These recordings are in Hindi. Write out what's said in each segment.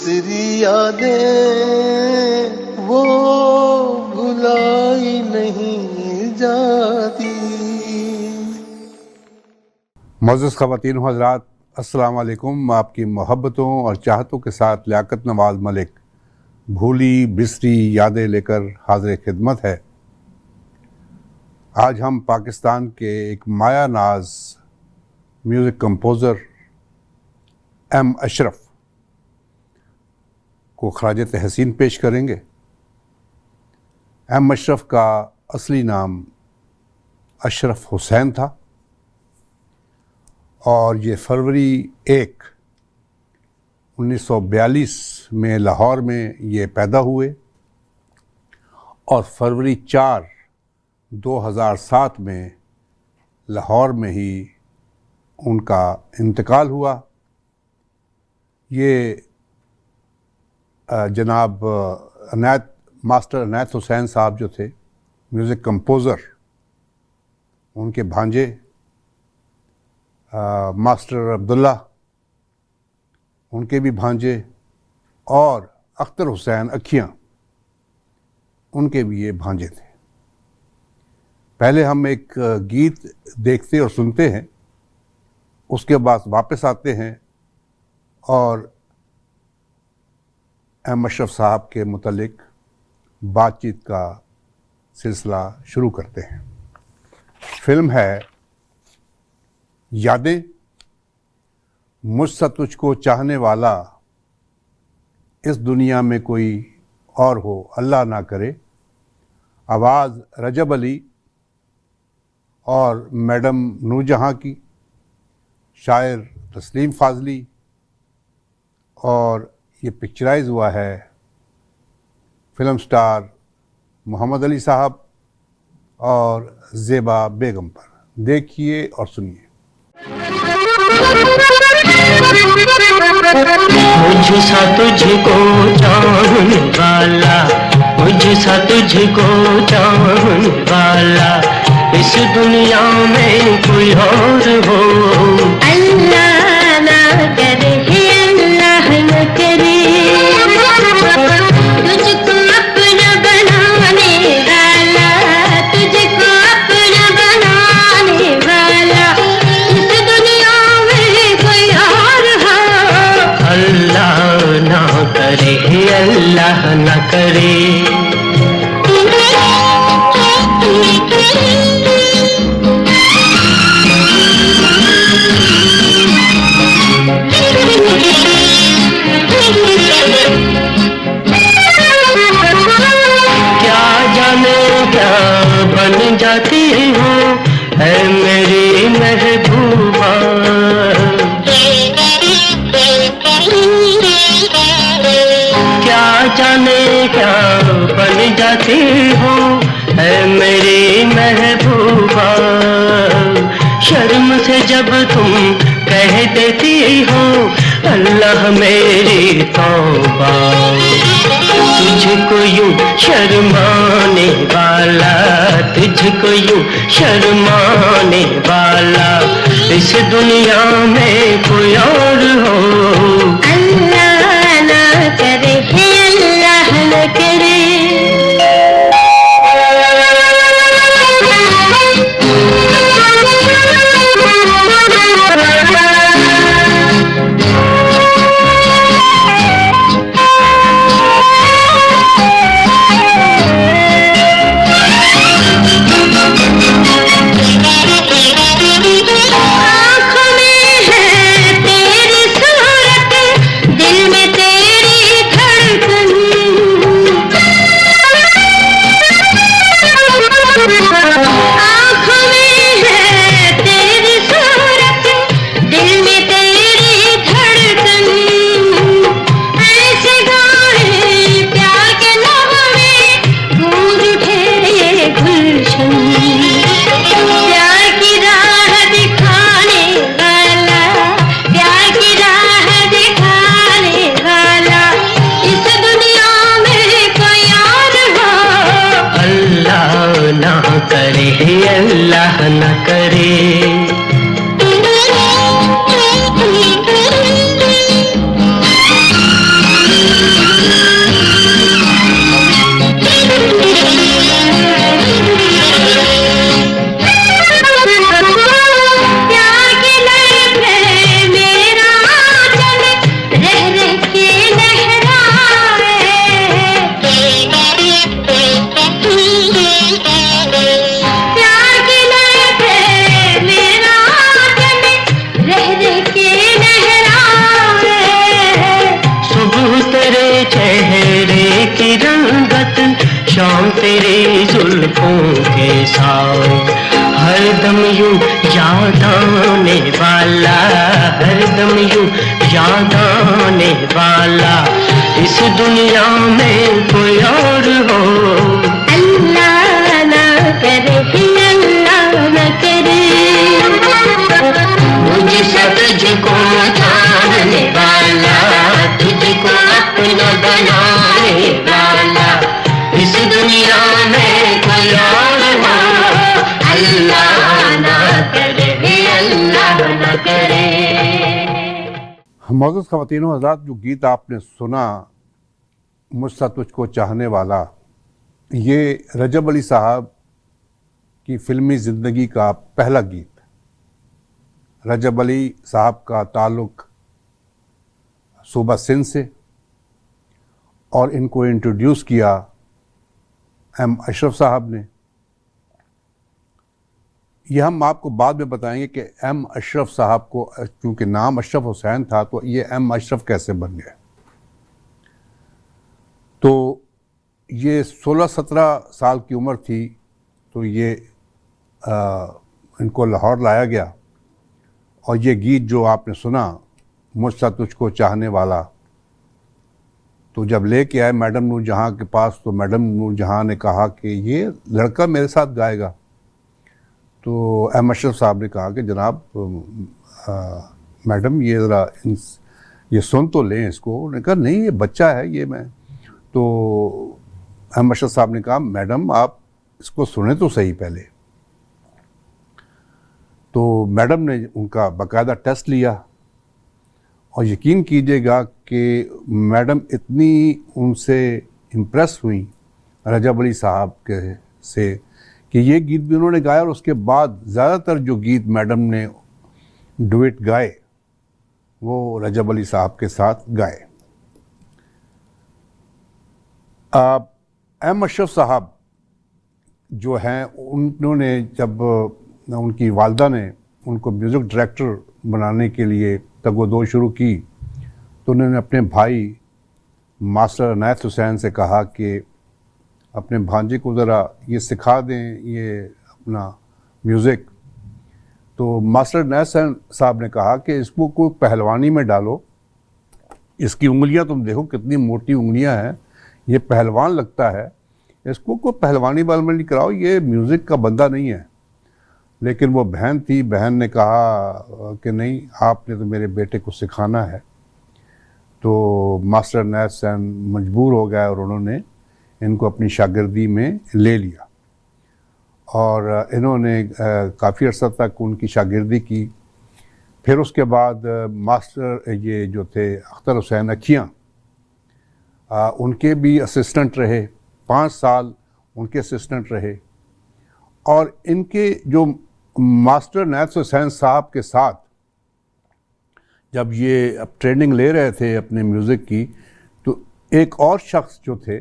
तेरी यादें वो भुलाई नहीं जाती। मोअज़्ज़ज़ ख़वातीन व हज़रात, अस्सलाम वालेकुम। आपकी मोहब्बतों और चाहतों के साथ लियाकत नवाज़ मलिक भूली बिसरी यादें लेकर हाज़िर खिदमत है। आज हम पाकिस्तान के एक माया नाज म्यूज़िक कंपोज़र एम अशरफ को ख़राज तहसीन पेश करेंगे। एम अशरफ का असली नाम अशरफ हुसैन था और ये फरवरी 1, 1942 में लाहौर में ये पैदा हुए और फरवरी 4, 2007 में लाहौर में ही उनका इंतकाल हुआ। ये जनाब मास्टर अनायत हुसैन साहब जो थे म्यूज़िक कंपोज़र, उनके भांजे मास्टर अब्दुल्ला, उनके भी भांजे, और अख्तर हुसैन अखियाँ, उनके भी ये भांजे थे। पहले हम एक गीत देखते और सुनते हैं, उसके बाद वापस आते हैं और एम अशरफ साहब के मुतालिक बातचीत का सिलसिला शुरू करते हैं। फिल्म है यादें। मुझसे तुझको चाहने वाला इस दुनिया में कोई और हो अल्लाह ना करे। आवाज़ रजब अली और मैडम नूरजहाँ की, शायर तस्लीम फ़ाज़ली, और ये पिक्चराइज़ हुआ है फिल्म स्टार मोहम्मद अली साहब और ज़ेबा बेगम पर। देखिए और सुनिए। मुझसा तुझको चाहने वाला, मुझसा तुझको चाहने वाला इस दुनिया में कोई और हो अल्लाह ना करे, अल्लाह न करे। तुझको अपना बनाने वाला, तुझको अपना बनाने वाला इस दुनिया में कोई और हो अल्लाह ना करे, अल्लाह न करे। बन जाती हो है मेरी महबूबा, क्या जाने क्या बन जाती हो है मेरी महबूबा। शर्म से जब तुम कह देती हो अल्लाह मेरी तौबा। तुझको यूं शर्माने वाला, तुझको यूं शर्माने वाला इस दुनिया में कोई और हो अल्लाह ना करे, अल्लाह न करे। अल्लाह न करे। यूं याद आने वाला, हरदम यूं याद आने वाला, इस दुनिया में कोई और हो अल्लाह ना करे, अल्लाह ना करे। मुझसे तुझको जानने वाला, तुझको अपना बनाने वाला, इस दुनिया में कोई और हो अल्लाह ना करे, अल्लाह ना करे। मोअज़्ज़ज़ ख़वातीन व हज़रात, जो गीत आपने सुना मुझसे तुझको चाहने वाला, ये रजब अली साहब की फ़िल्मी ज़िंदगी का पहला गीत। रजब अली साहब का ताल्लुक़ सूबा सिंध से, और इनको इंट्रोड्यूस किया एम अशरफ साहब ने। यह हम आपको बाद में बताएंगे कि एम अशरफ साहब को, चूँकि नाम अशरफ हुसैन था, तो ये एम अशरफ कैसे बन गए। तो ये 16-17 साल की उम्र थी, तो ये इनको लाहौर लाया गया, और ये गीत जो आपने सुना मुझसे तुझको चाहने वाला, तो जब लेके आए मैडम नूरजहां के पास, तो मैडम नूरजहां ने कहा कि ये लड़का मेरे साथ गाएगा। तो एम अशरफ साहब ने कहा कि जनाब मैडम ये ज़रा ये सुन तो लें इसको। उन्होंने कहा नहीं, ये बच्चा है ये मैं। तो एम अशरफ साहब ने कहा मैडम आप इसको सुने तो सही पहले। तो मैडम ने उनका बाकायदा टेस्ट लिया, और यकीन कीजिएगा कि मैडम इतनी उनसे इम्प्रेस हुई रजब अली साहब के से कि ये गीत भी उन्होंने गाया, और उसके बाद ज़्यादातर जो गीत मैडम ने डुएट गाए वो रजब अली साहब के साथ गाए। एम अशरफ साहब जो हैं, उन्होंने जब उनकी वालदा ने उनको म्यूज़िक डायरेक्टर बनाने के लिए तगोदो शुरू की, तो उन्होंने अपने भाई मास्टर अनायत हुसैन से कहा कि अपने भांजे को ज़रा ये सिखा दें ये अपना म्यूज़िक। तो मास्टर अनायत साहब ने कहा कि इसको कोई पहलवानी में डालो, इसकी उंगलियां तुम देखो कितनी मोटी उंगलियां हैं, ये पहलवान लगता है, इसको कोई पहलवानी बाल में नहीं कराओ, ये म्यूज़िक का बंदा नहीं है। लेकिन वो बहन थी, बहन ने कहा कि नहीं, आपने तो मेरे बेटे को सिखाना है। तो मास्टर अनायत हुसैन मजबूर हो गए और उन्होंने इनको अपनी शागिर्दी में ले लिया, और इन्होंने काफ़ी अर्सा तक उनकी शागिर्दी की। फिर उसके बाद मास्टर ये जो थे अख्तर हुसैन अखियाँ, उनके भी असिस्टेंट रहे, 5 साल उनके असिस्टेंट रहे। और इनके जो मास्टर अनायत हुसैन साहब के साथ जब ये अब ट्रेनिंग ले रहे थे अपने म्यूज़िक की, तो एक और शख्स जो थे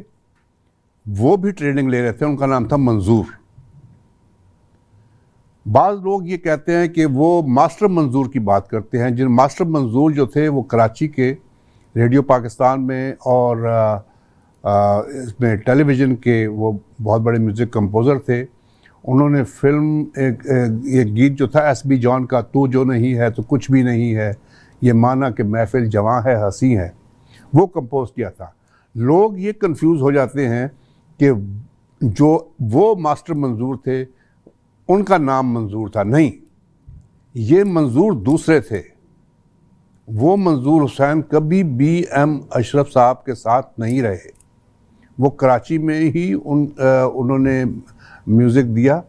वो भी ट्रेनिंग ले रहे थे, उनका नाम था मंजूर। बाज़ लोग ये कहते हैं कि वो मास्टर मंजूर की बात करते हैं, जिन मास्टर मंजूर जो थे वो कराची के रेडियो पाकिस्तान में और इसमें टेलीविज़न के वो बहुत बड़े म्यूज़िक कंपोज़र थे। उन्होंने फिल्म एक गीत जो था एस बी जॉन का, तू जो नहीं है तो कुछ भी नहीं है, ये माना कि महफिल जवां है हंसी है, वो कंपोज किया था। लोग ये कंफ्यूज हो जाते हैं कि जो वो मास्टर मंजूर थे उनका नाम मंजूर था, नहीं, ये मंजूर दूसरे थे। वो मंजूर हुसैन कभी भी एम अशरफ साहब के साथ नहीं रहे, वो कराची में ही उन्होंने म्यूज़िक दिया।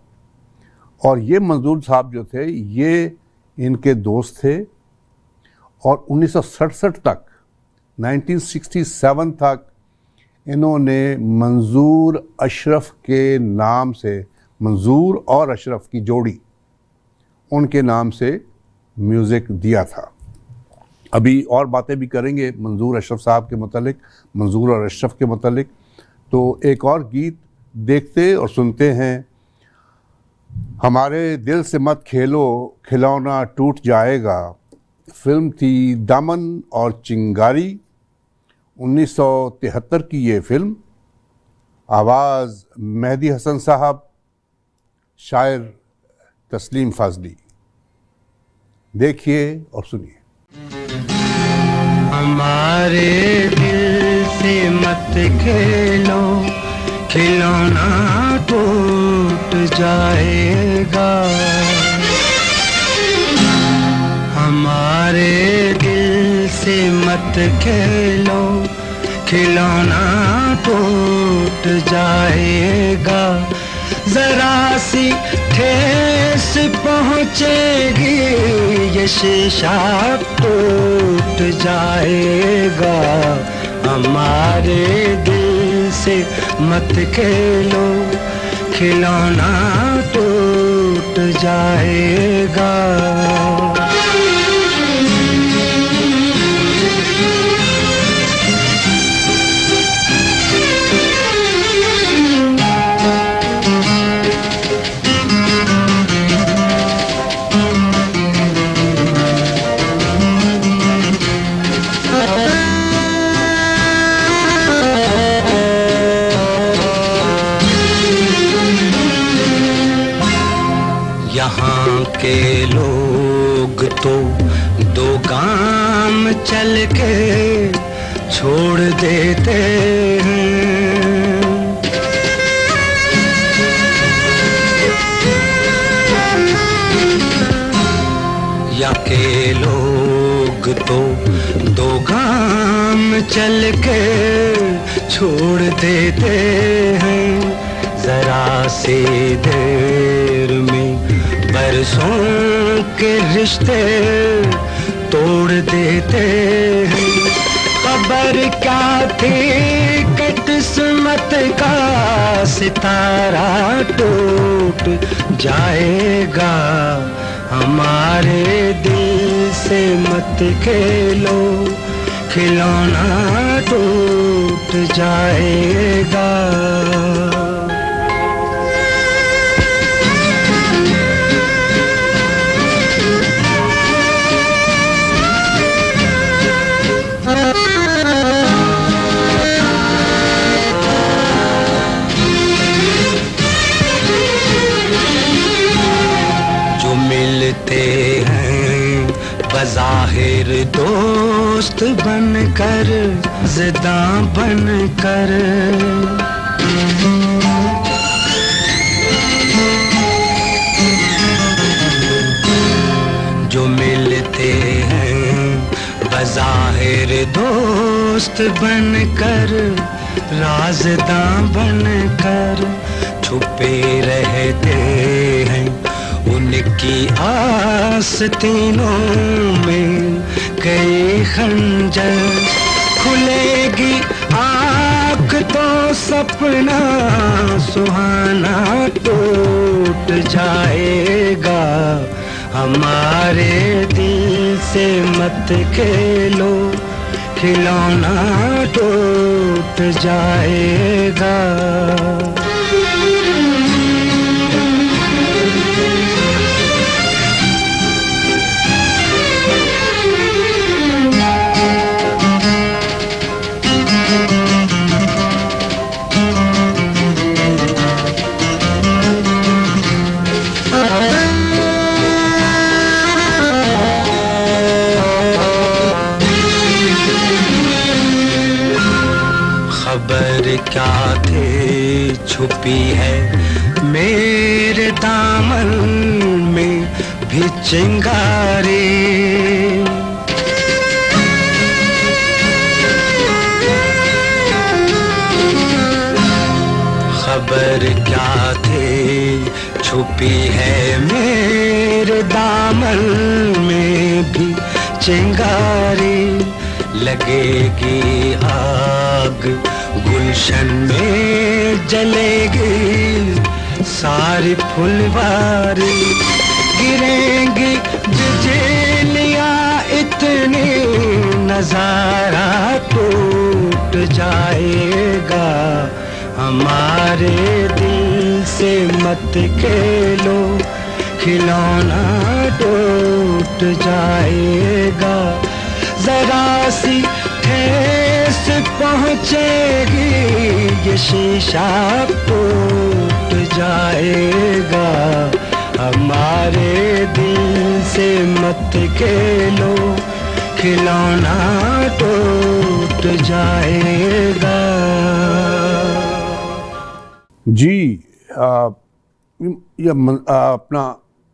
और ये मंजूर साहब जो थे ये इनके दोस्त थे, और 1967 तक 1967 तक इन्होंने मंजूर अशरफ के नाम से, मंजूर और अशरफ की जोड़ी, उनके नाम से म्यूज़िक दिया था। अभी और बातें भी करेंगे मंजूर अशरफ साहब के मतलब, मंजूर और अशरफ के मतलब। तो एक और गीत देखते और सुनते हैं। हमारे दिल से मत खेलो खिलौना टूट जाएगा, फिल्म थी दामन और चिंगारी, 1973 की ये फिल्म। आवाज़ मेहदी हसन साहब, शायर तस्लीम फाजली। देखिए और सुनिए। हमारे दिल से मत खेलो, खिलौना टूट जाएगा। हमारे दिल से मत खेलो, खिलौना टूट जाएगा। जरा सी ठेस पहुँचेगी, ये शीशा टूट जाएगा। हमारे दिल से मत खेलो, खिलौना टूट जाएगा। यहाँ के लोग तो दो गाम चल के छोड़ देते हैं। यहाँ के लोग तो दो गाम चल के छोड़ देते हैं। जरा सी देर में बरसों के रिश्ते तोड़ देते हैं। खबर क्या थी कि किस्मत का सितारा टूट जाएगा। हमारे दिल से मत खेलो, खिलौना टूट जाएगा। बज़ाहिर दोस्त बनकर, ज़िदा बनकर, जो मिलते हैं बज़ाहिर दोस्त बनकर, राज़दा बनकर, छुपे रहते हैं। उनकी आस्तीनों में कई खंजर, खुलेगी आँख तो सपना सुहाना टूट जाएगा। हमारे दिल से मत खेलो, खिलौना टूट जाएगा। खबर क्या थी छुपी है मेरे दामन में भी चिंगारी। खबर क्या थी छुपी है मेरे दामन में भी चिंगारी। लगेगी आग गुलशन में जलेगी सारी फुलवारी। गिरेंगी बिजलियाँ इतनी नजारा टूट जाएगा। हमारे दिल से मत खेलो, खिलौना टूट जाएगा। जरा सी ठेस पहुँचेगी, ये शीशा टूट जाएगा। हमारे दिल से मत खेलो, खिलौना टूट जाएगा। जी ये अपना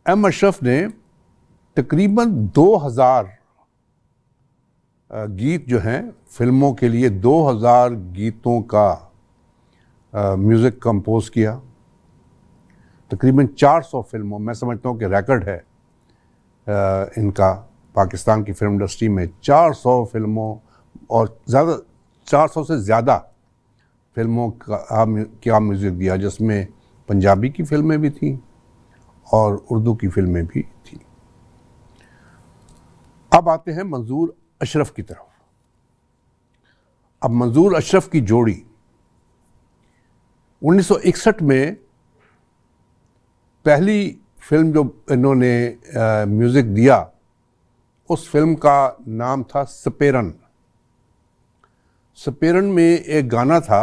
एम अशरफ ने तकरीबन 2000 गीत जो हैं फिल्मों के लिए 2000 गीतों का म्यूज़िक कंपोज किया। तकरीबन 400 फिल्मों, मैं समझता हूँ कि रिकॉर्ड है इनका पाकिस्तान की फिल्म इंडस्ट्री में। 400 फिल्मों और ज़्यादा 400 से ज़्यादा फिल्मों का म्यूज़िक दिया, जिसमें पंजाबी की फिल्में भी थीं और उर्दू की फिल्में भी थीं। अब आते हैं मंजूर अशरफ की तरफ। अब मंजूर अशरफ की जोड़ी 1961 में पहली फिल्म जो इन्होंने म्यूज़िक दिया, उस फिल्म का नाम था सपेरन। सपेरन में एक गाना था,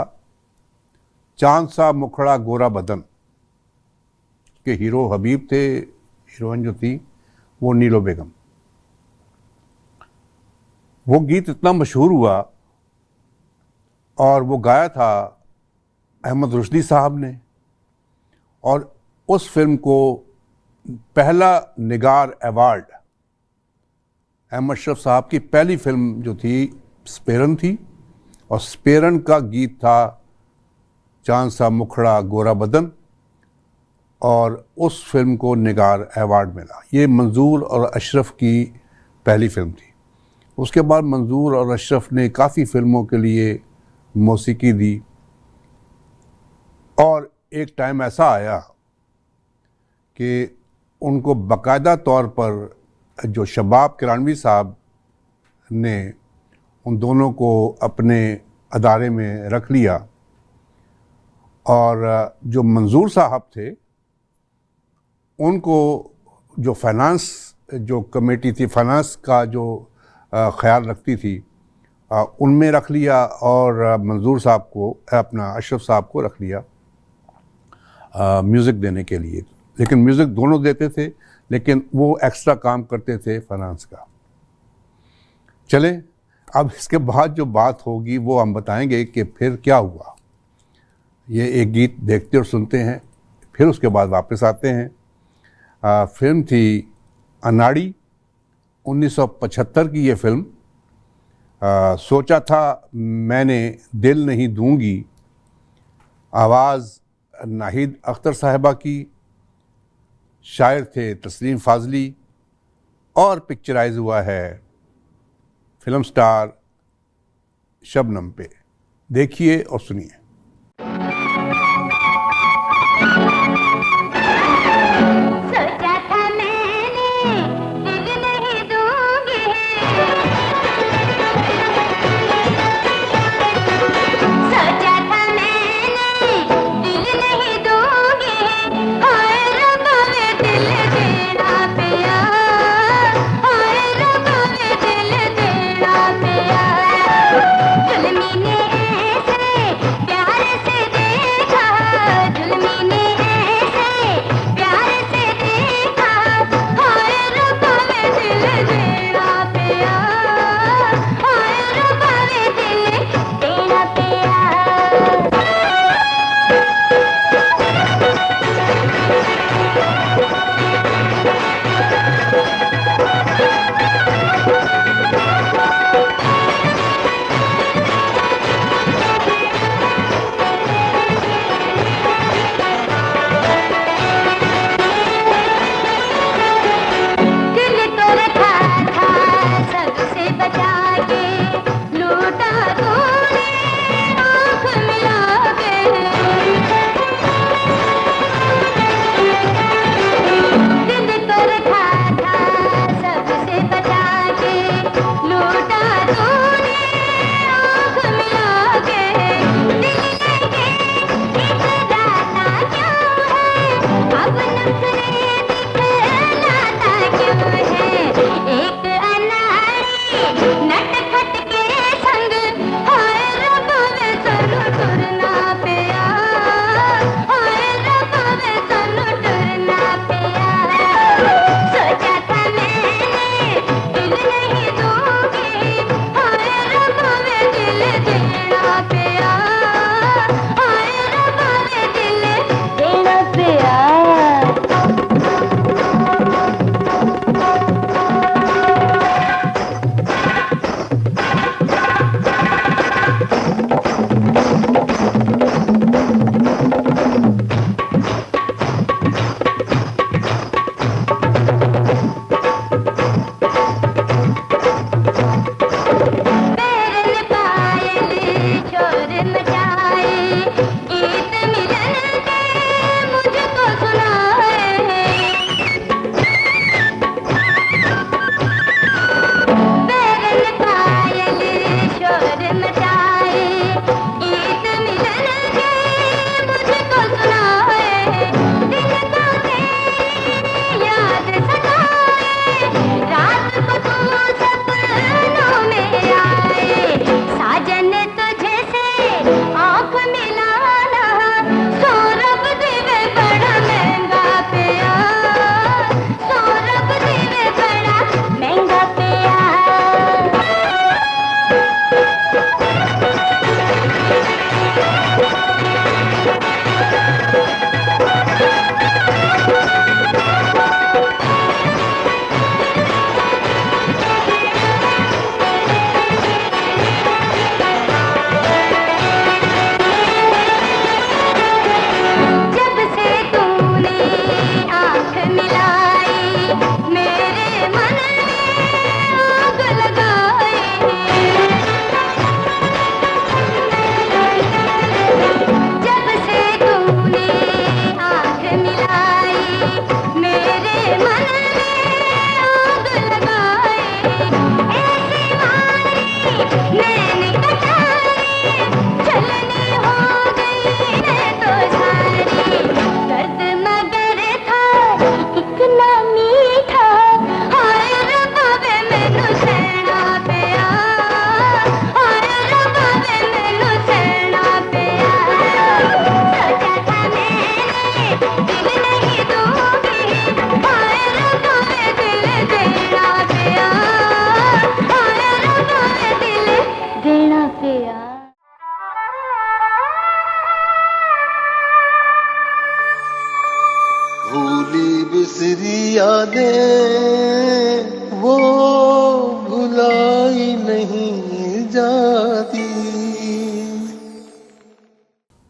चांद सा मुखड़ा गोरा बदन, के हीरो हबीब थे, हीरोइन जो थी वो नीलो बेगम। वो गीत इतना मशहूर हुआ और वो गाया था अहमद रुश्दी साहब ने, और उस फिल्म को पहला निगार अवार्ड, अहमद अशरफ साहब की पहली फिल्म जो थी सपेरन थी, और सपेरन का गीत था चांद सा मुखड़ा गोरा बदन, और उस फिल्म को निगार अवार्ड मिला। ये मंजूर और अशरफ की पहली फिल्म थी। उसके बाद मंजूर और अशरफ ने काफ़ी फिल्मों के लिए मौसीकी दी, और एक टाइम ऐसा आया कि उनको बाकायदा तौर पर जो शबाब किरानवी साहब ने उन दोनों को अपने अदारे में रख लिया, और जो मंजूर साहब थे उनको जो फाइनेंस जो कमेटी थी, फाइनेंस का जो ख्याल रखती थी, उनमें रख लिया, और मंजूर साहब को, अपना अशरफ साहब को रख लिया म्यूज़िक देने के लिए। लेकिन म्यूज़िक दोनों देते थे, लेकिन वो एक्स्ट्रा काम करते थे फाइनेंस का। चले, अब इसके बाद जो बात होगी वो हम बताएंगे कि फिर क्या हुआ। ये एक गीत देखते और सुनते हैं, फिर उसके बाद वापस आते हैं। फिल्म थी अनाड़ी, 1975 की ये फिल्म। सोचा था मैंने दिल नहीं दूंगी, आवाज़ नाहिद अख्तर साहिबा की, शायर थे तस्लीम फाजली, और पिक्चराइज हुआ है फिल्म स्टार शबनम पे। देखिए और सुनिए। जुल्मी ने ऐसे प्यार से देखा, हाय रब्बा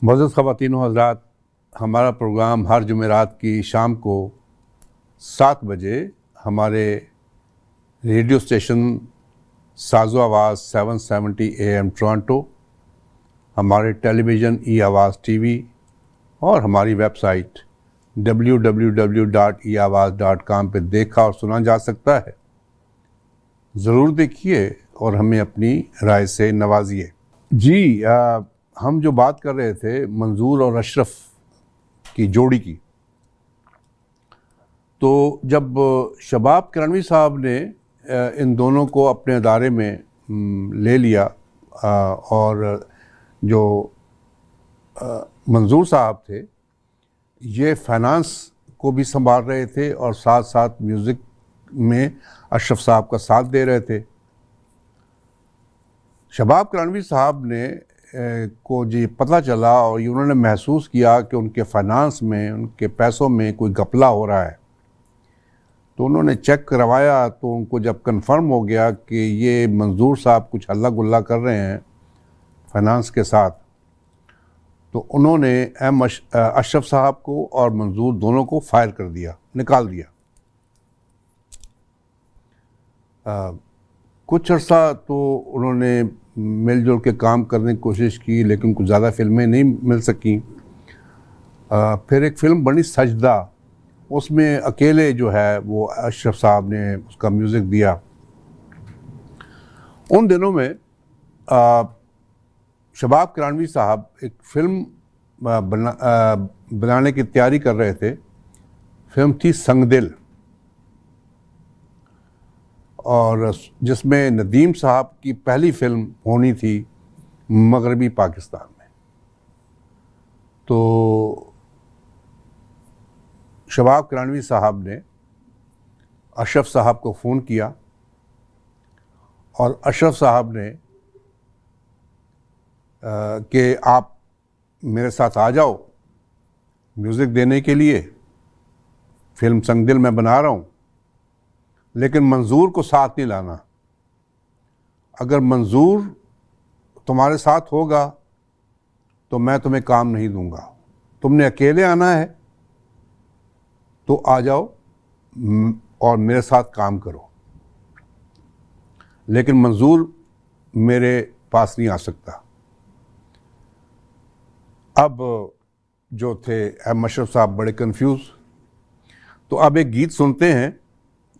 मुअज़्ज़ज़ ख़वातीन व हज़रात, हमारा प्रोग्राम हर जुमेरात की शाम को 7 बजे हमारे रेडियो स्टेशन साज़ो आवाज़ 770 AM टोरंटो, हमारे टेलीविज़न ई आवाज़ टीवी और हमारी वेबसाइट www.eawaz.com पे देखा और सुना जा सकता है। ज़रूर देखिए और हमें अपनी राय से नवाजिए। जी, हम जो बात कर रहे थे मंजूर और अशरफ की जोड़ी की, तो जब शबाब किरणवी साहब ने इन दोनों को अपने अदारे में ले लिया और जो मंजूर साहब थे ये फाइनेंस को भी संभाल रहे थे और साथ साथ म्यूज़िक में अशरफ साहब का साथ दे रहे थे। शबाब किरणवी साहब ने को जी पता चला और उन्होंने महसूस किया कि उनके फाइनेंस में, उनके पैसों में कोई घपला हो रहा है, तो उन्होंने चेक करवाया। तो उनको जब कंफर्म हो गया कि ये मंजूर साहब कुछ हल्ला गुल्ला कर रहे हैं फाइनेंस के साथ, तो उन्होंने अशरफ साहब को और मंजूर दोनों को फायर कर दिया, निकाल दिया। कुछ अर्सा तो उन्होंने मिलजुल के काम करने की कोशिश की, लेकिन कुछ ज़्यादा फिल्में नहीं मिल सकीं। फिर एक फ़िल्म बनी सजदा, उसमें अकेले जो है वो अशरफ साहब ने उसका म्यूज़िक दिया। उन दिनों में शबाब किरणवी साहब एक फ़िल्म बनाने की तैयारी कर रहे थे। फिल्म थी संगदिल, और जिसमें नदीम साहब की पहली फ़िल्म होनी थी मगरबी पाकिस्तान में। तो शबाब किरणवी साहब ने अशरफ साहब को फ़ोन किया और अशरफ साहब ने कि आप मेरे साथ आ जाओ म्यूज़िक देने के लिए, फ़िल्म संगदिल मैं बना रहा हूँ, लेकिन मंजूर को साथ नहीं लाना। अगर मंजूर तुम्हारे साथ होगा तो मैं तुम्हें काम नहीं दूंगा, तुमने अकेले आना है तो आ जाओ और मेरे साथ काम करो, लेकिन मंजूर मेरे पास नहीं आ सकता। अब जो थे अशरफ साहब बड़े कंफ्यूज। तो अब एक गीत सुनते हैं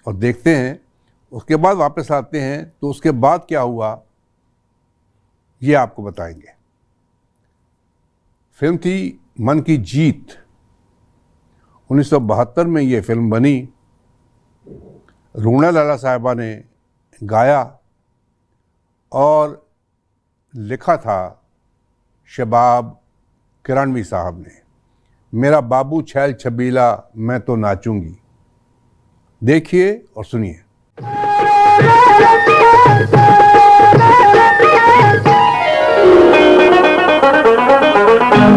और देखते हैं, उसके बाद वापस आते हैं। तो उसके बाद क्या हुआ ये आपको बताएंगे। फिल्म थी मन की जीत, 1972 में ये फिल्म बनी। रूना लाला साहिबा ने गाया और लिखा था शबाब किरणवी साहब ने। मेरा बाबू छैल छबीला मैं तो नाचूंगी। देखिए और सुनिए।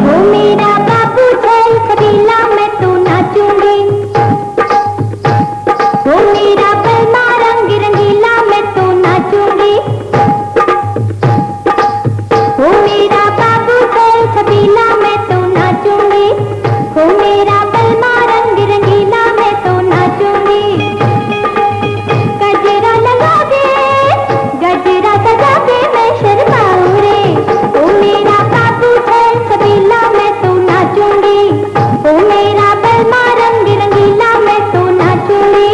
वो मेरा बाबू छैल छबीला मैं तो नाचूंगी, वो मेरा पलमा रंग रंगीला मैं तो नाचूंगी, वो मेरा बाबू छैल छबीला मैं तो नाचूंगी, वो मेरा पलमा रंग रंगीला मैं तो नाचूंगी। गजरा लगा दे, गजरा सजा दे मैं शर्माऊं रे, वो मेरा बाबू छैल छबीला मैं तो नाचूंगी, वो मेरा पलमा रंग रंगीला मैं तो नाचूंगी।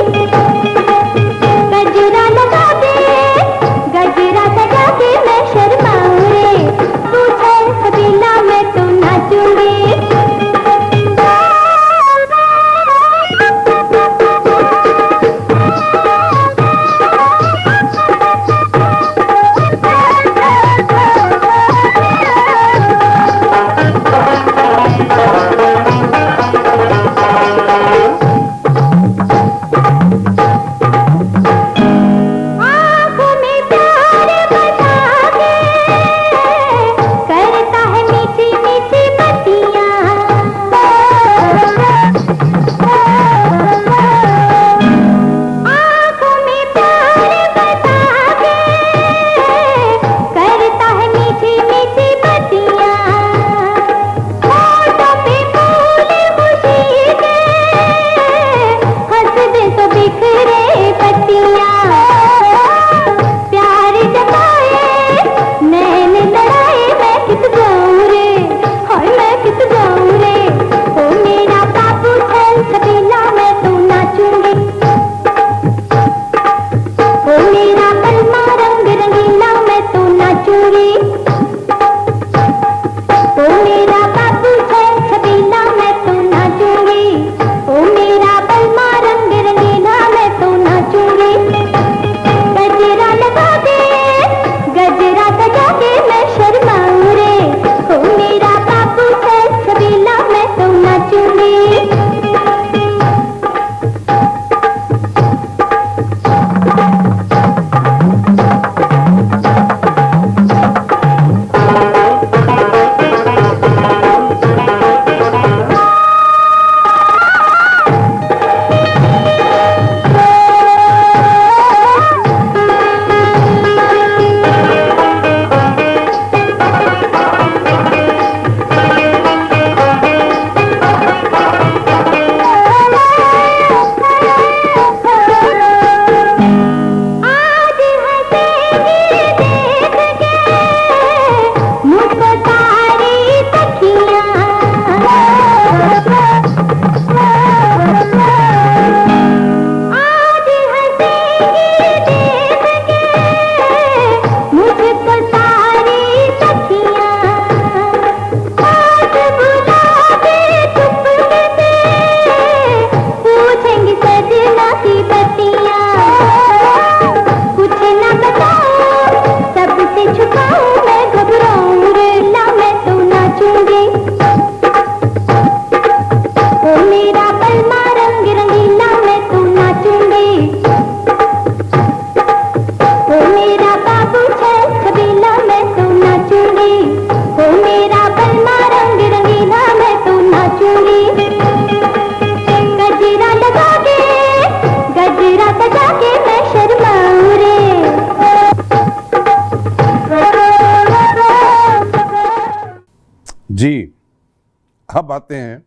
अब आते हैं,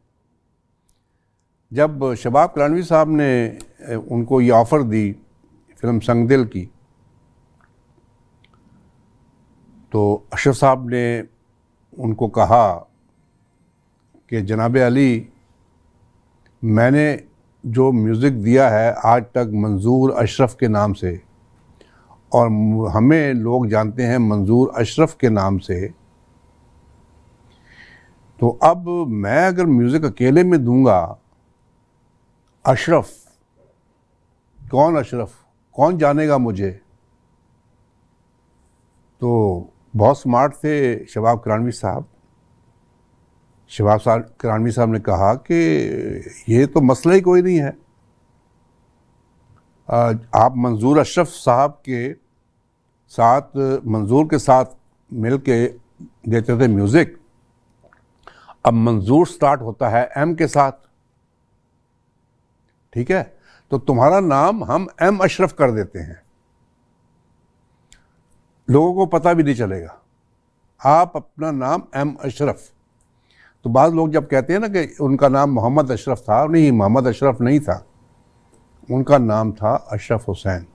जब शबाब किरानवी साहब ने उनको ये ऑफ़र दी फिल्म संगदिल की, तो अशरफ साहब ने उनको कहा कि जनाब अली, मैंने जो म्यूज़िक दिया है आज तक मंजूर अशरफ के नाम से, और हमें लोग जानते हैं मंजूर अशरफ के नाम से, तो अब मैं अगर म्यूज़िक अकेले में दूंगा, अशरफ कौन, अशरफ कौन जानेगा मुझे। तो बहुत स्मार्ट थे शबाब किरानवी साहब। शबाब किरानवी साहब ने कहा कि ये तो मसला ही कोई नहीं है, आप मंजूर अशरफ साहब के साथ, मंजूर के साथ मिल के देते थे म्यूज़िक, अब मंजूर स्टार्ट होता है एम के साथ, ठीक है, तो तुम्हारा नाम हम एम अशरफ कर देते हैं, लोगों को पता भी नहीं चलेगा, आप अपना नाम एम अशरफ। तो बाद लोग जब कहते हैं ना कि उनका नाम मोहम्मद अशरफ था, नहीं, मोहम्मद अशरफ नहीं था, उनका नाम था अशरफ हुसैन।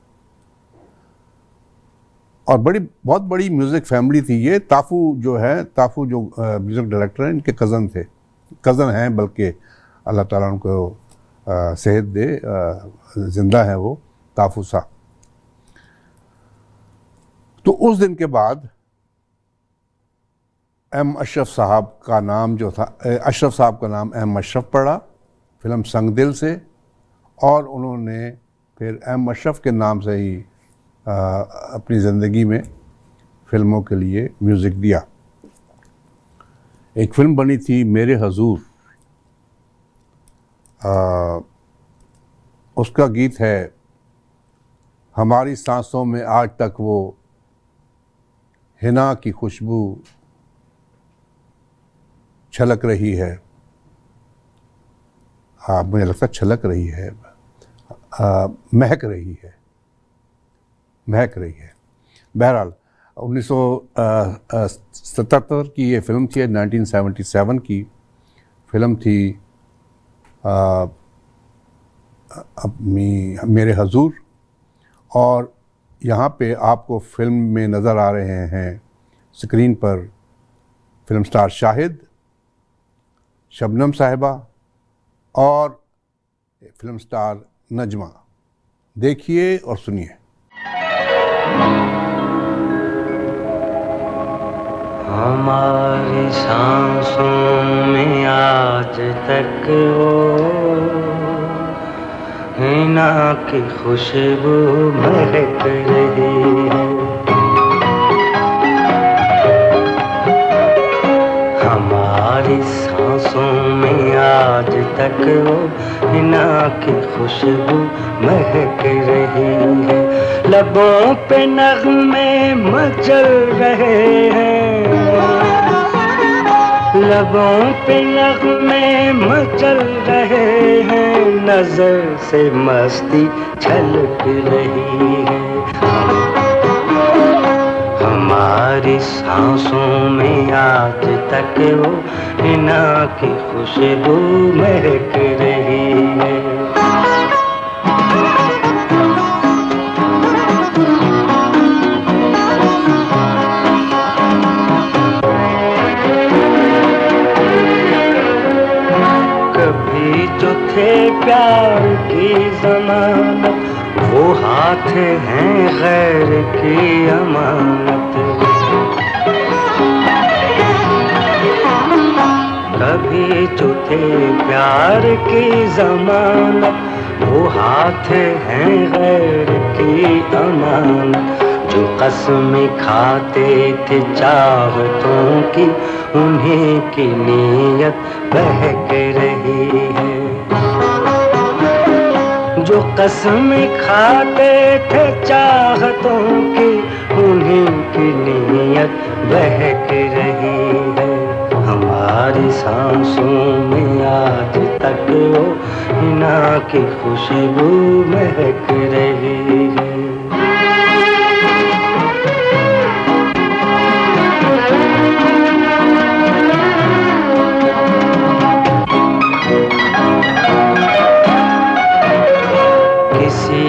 और बहुत बड़ी म्यूज़िक फैमिली थी ये। ताफू जो म्यूज़िक डायरेक्टर हैं, इनके कज़न हैं, बल्कि अल्लाह ताला उनको सेहत दे, ज़िंदा है वो ताफू साहब। तो उस दिन के बाद एम अशरफ साहब का नाम जो था, अशरफ साहब का नाम एम अशरफ पड़ा फिल्म संगदिल से, और उन्होंने फिर एम अशरफ के नाम से ही अपनी ज़िंदगी में फ़िल्मों के लिए म्यूज़िक दिया। एक फ़िल्म बनी थी मेरे हजूर, उसका गीत है हमारी सांसों में आज तक वो हिना की खुशबू छलक रही है, मुझे लगता है छलक रही है, महक रही है। बहरहाल 1977 की ये फ़िल्म थी, 1977 की फ़िल्म थी अपनी मेरे हजूर। और यहाँ पे आपको फ़िल्म में नज़र आ रहे हैं स्क्रीन पर फिल्म स्टार शाहिद, शबनम साहिबा और फिल्म स्टार नजमा। देखिए और सुनिए। हमारी सांसों में आज तक वो हिना की खुशबू महक रही है। हमारी सांसों में आज तक वो हिना की खुशबू महक रही है। लबों पे नग़्मे मचल रहे हैं, लबों पे नग़्मे मचल रहे हैं, नज़र से मस्ती छलक रही है। हमारी सांसों में आज तक वो हिना की खुशबू महक रही है। जो थे प्यार की ज़मानत, वो हाथ हैं गैर की अमानत। कभी जो थे प्यार की ज़मानत, वो हाथ हैं गैर की अमानत। जो कसम खाते थे चाहतों की, उन्हीं की नीयत बहक रही है। जो कसम खाते थे चाहतों की, उन्हीं की नीयत बहक रही है। हमारी सांसों में आज तक वो हिना की खुशबू महक रही है।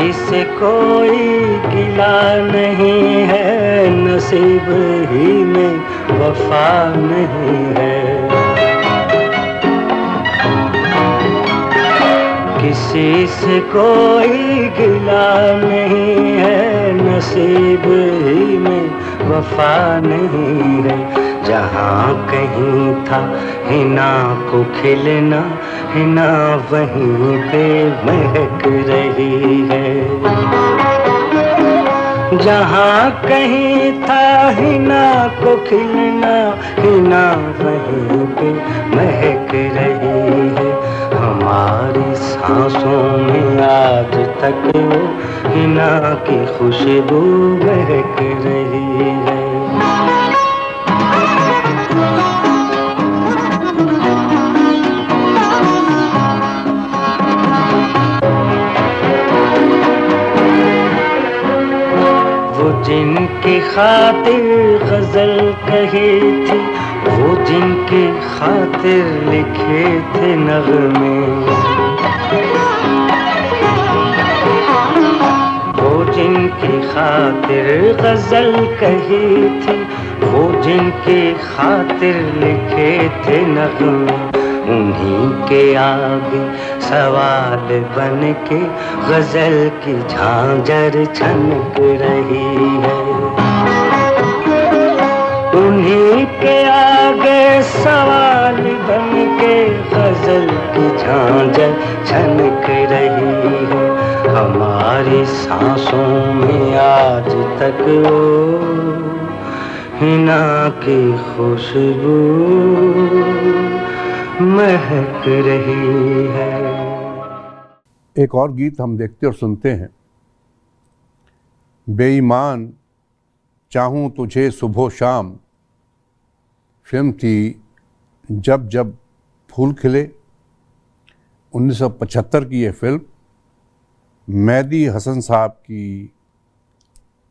किसी से कोई गिला नहीं है, नसीब ही में वफा नहीं है। किसी से कोई गिला नहीं है, नसीब ही में वफा नहीं है। जहाँ कहीं था हिना को खिलना, हिना वहीं पे महक रही है। जहाँ कहीं था हिना को खिलना, हिना वहीं पे महक रही है। हमारी सांसों में आज तक वो हिना की खुशबू महक रही है। जिनकी खातिर गजल कही थी, वो जिनकी खातिर लिखे थे नग़्मे, वो जिनकी खातिर गजल कही थी, वो जिनकी खातिर लिखे थे नग़्मे, उन्हीं के आगे सवाल बन के गजल की झांझर छनक रही है। उन्हीं के आगे सवाल बन के गजल की झांझर छनक रही है। हमारी सांसों में आज तक वो हिना की खुशबू महक रही है। एक और गीत हम देखते और सुनते हैं। बेईमान चाहूँ तुझे सुबह शाम फिल्म थी जब जब फूल खिले, 1975 की ये फिल्म। मेहदी हसन साहब की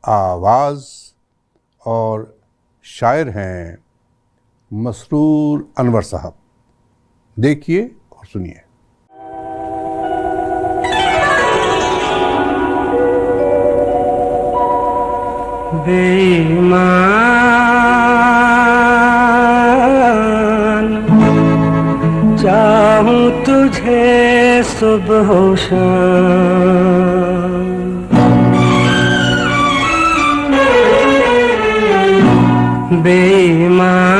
आवाज़ और शायर हैं मसरूर अनवर साहब। देखिए और सुनिए। बेईमान चाहूं तुझे सुबह शाम, बेईमान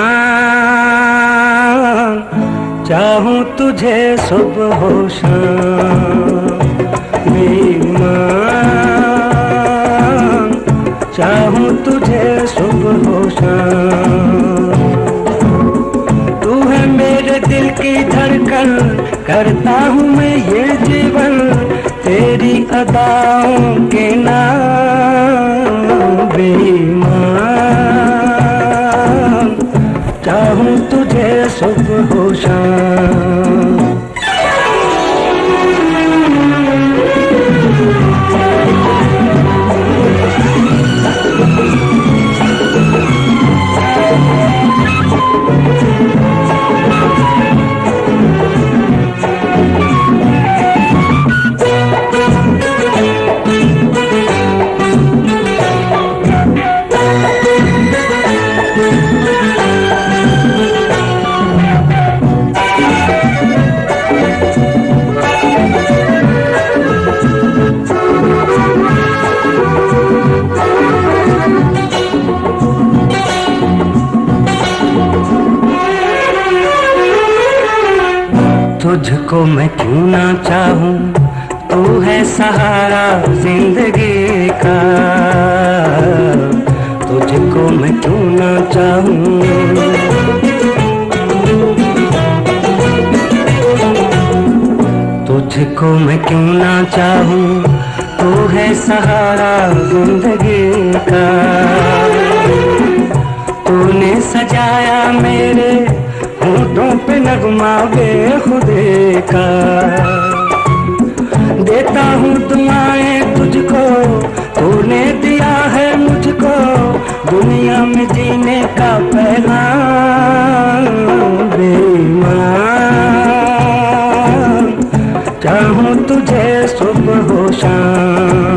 चाहूं तुझे सुबह शाम, बेईमान चाहूं तुझे सुबह शाम। तू है मेरे दिल की धड़कन, करता हूँ मैं ये जीवन तेरी अदाओं के नाम। बेईमान चाहूं तुझे सुबह शाम। तुझको मैं क्यों ना चाहूं, तू है सहारा जिंदगी का। तुझको मैं क्यों ना चाहूं, तुझको मैं क्यों ना चाहूं, तू है सहारा जिंदगी का। तूने सजाया मेरे होठों पे नगमा बेखुदे का। देता हूँ दुआएं तुझको, तूने दिया है मुझको दुनिया में जीने का पैगाम। बेईमान चाहूँ तुझे सुबह शाम।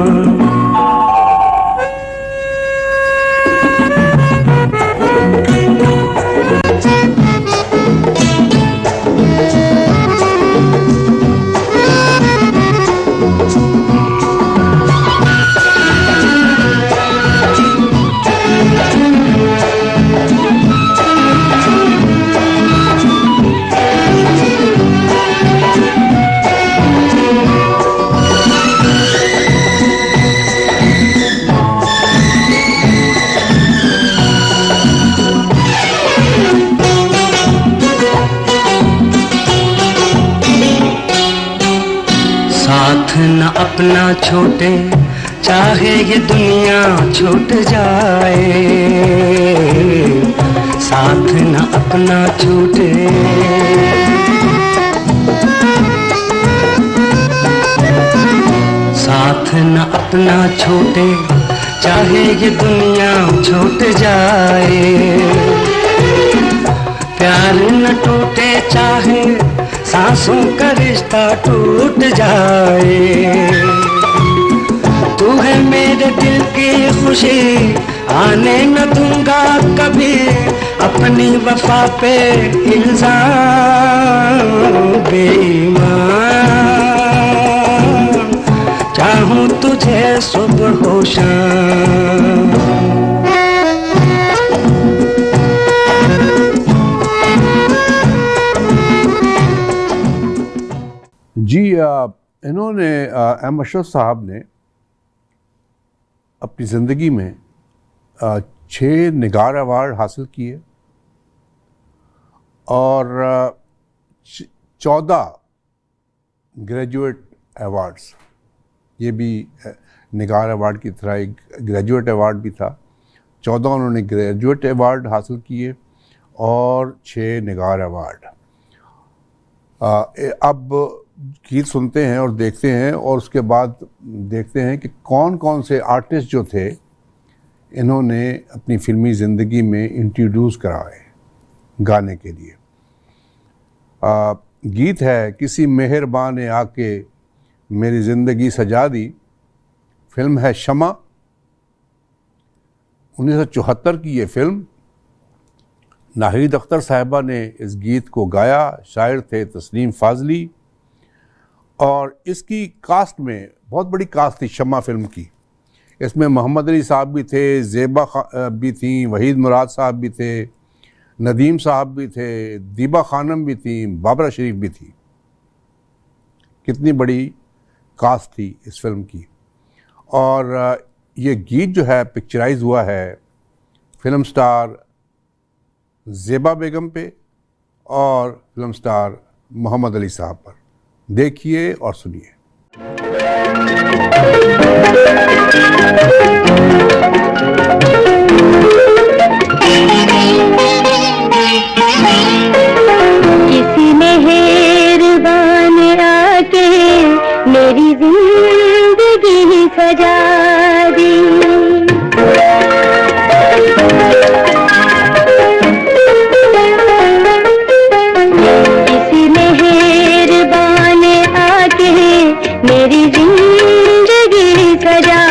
अपना छोटे, चाहे ये दुनिया छूट जाए, साथ न अपना छूटे। साथ न अपना छूटे, चाहे ये दुनिया छूट जाए, प्यार न टूटे चाहे सांसों का रिश्ता टूट जाए। तू है मेरे दिल की खुशी, आने न दूंगा कभी अपनी वफा पे इल्जाम। बेईमान चाहूं तुझे सुबह हो शाम। जी इन्होंने एम अशरफ साहब ने अपनी ज़िंदगी में 6 निगार अवार्ड हासिल किए और 14 ग्रेजुएट अवार्ड्स, ये भी निगार अवार्ड की तरह एक ग्रेजुएट अवार्ड भी था। 14 उन्होंने ग्रेजुएट अवार्ड हासिल किए और 6 निगार अवार्ड। अब गीत सुनते हैं और देखते हैं और उसके बाद देखते हैं कि कौन कौन से आर्टिस्ट जो थे इन्होंने अपनी फिल्मी ज़िंदगी में इंट्रोड्यूस कराए गाने के लिए। गीत है किसी मेहरबान ने आके मेरी ज़िंदगी सजा दी। फिल्म है शमा, 1974 की ये फिल्म। नाहिद अख्तर साहिबा ने इस गीत को गाया, शायर थे तस्लीम फाजली। और इसकी कास्ट में बहुत बड़ी कास्ट थी शमा फिल्म की। इसमें मोहम्मद अली साहब भी थे, ज़ेबा भी थी, वहीद मुराद साहब भी थे, नदीम साहब भी थे, दीबा खानम भी थी, बाबरा शरीफ भी थी। कितनी बड़ी कास्ट थी इस फिल्म की। और ये गीत जो है पिक्चराइज हुआ है फिल्म स्टार ज़ेबा बेगम पे और फिल्म स्टार मोहम्मद अली साहब पर। देखिए और सुनिए। किसी मेहरबान आके मेरी जिंदगी सजा दी। किसी मेहरबान आके मेरी जिंदगी सजा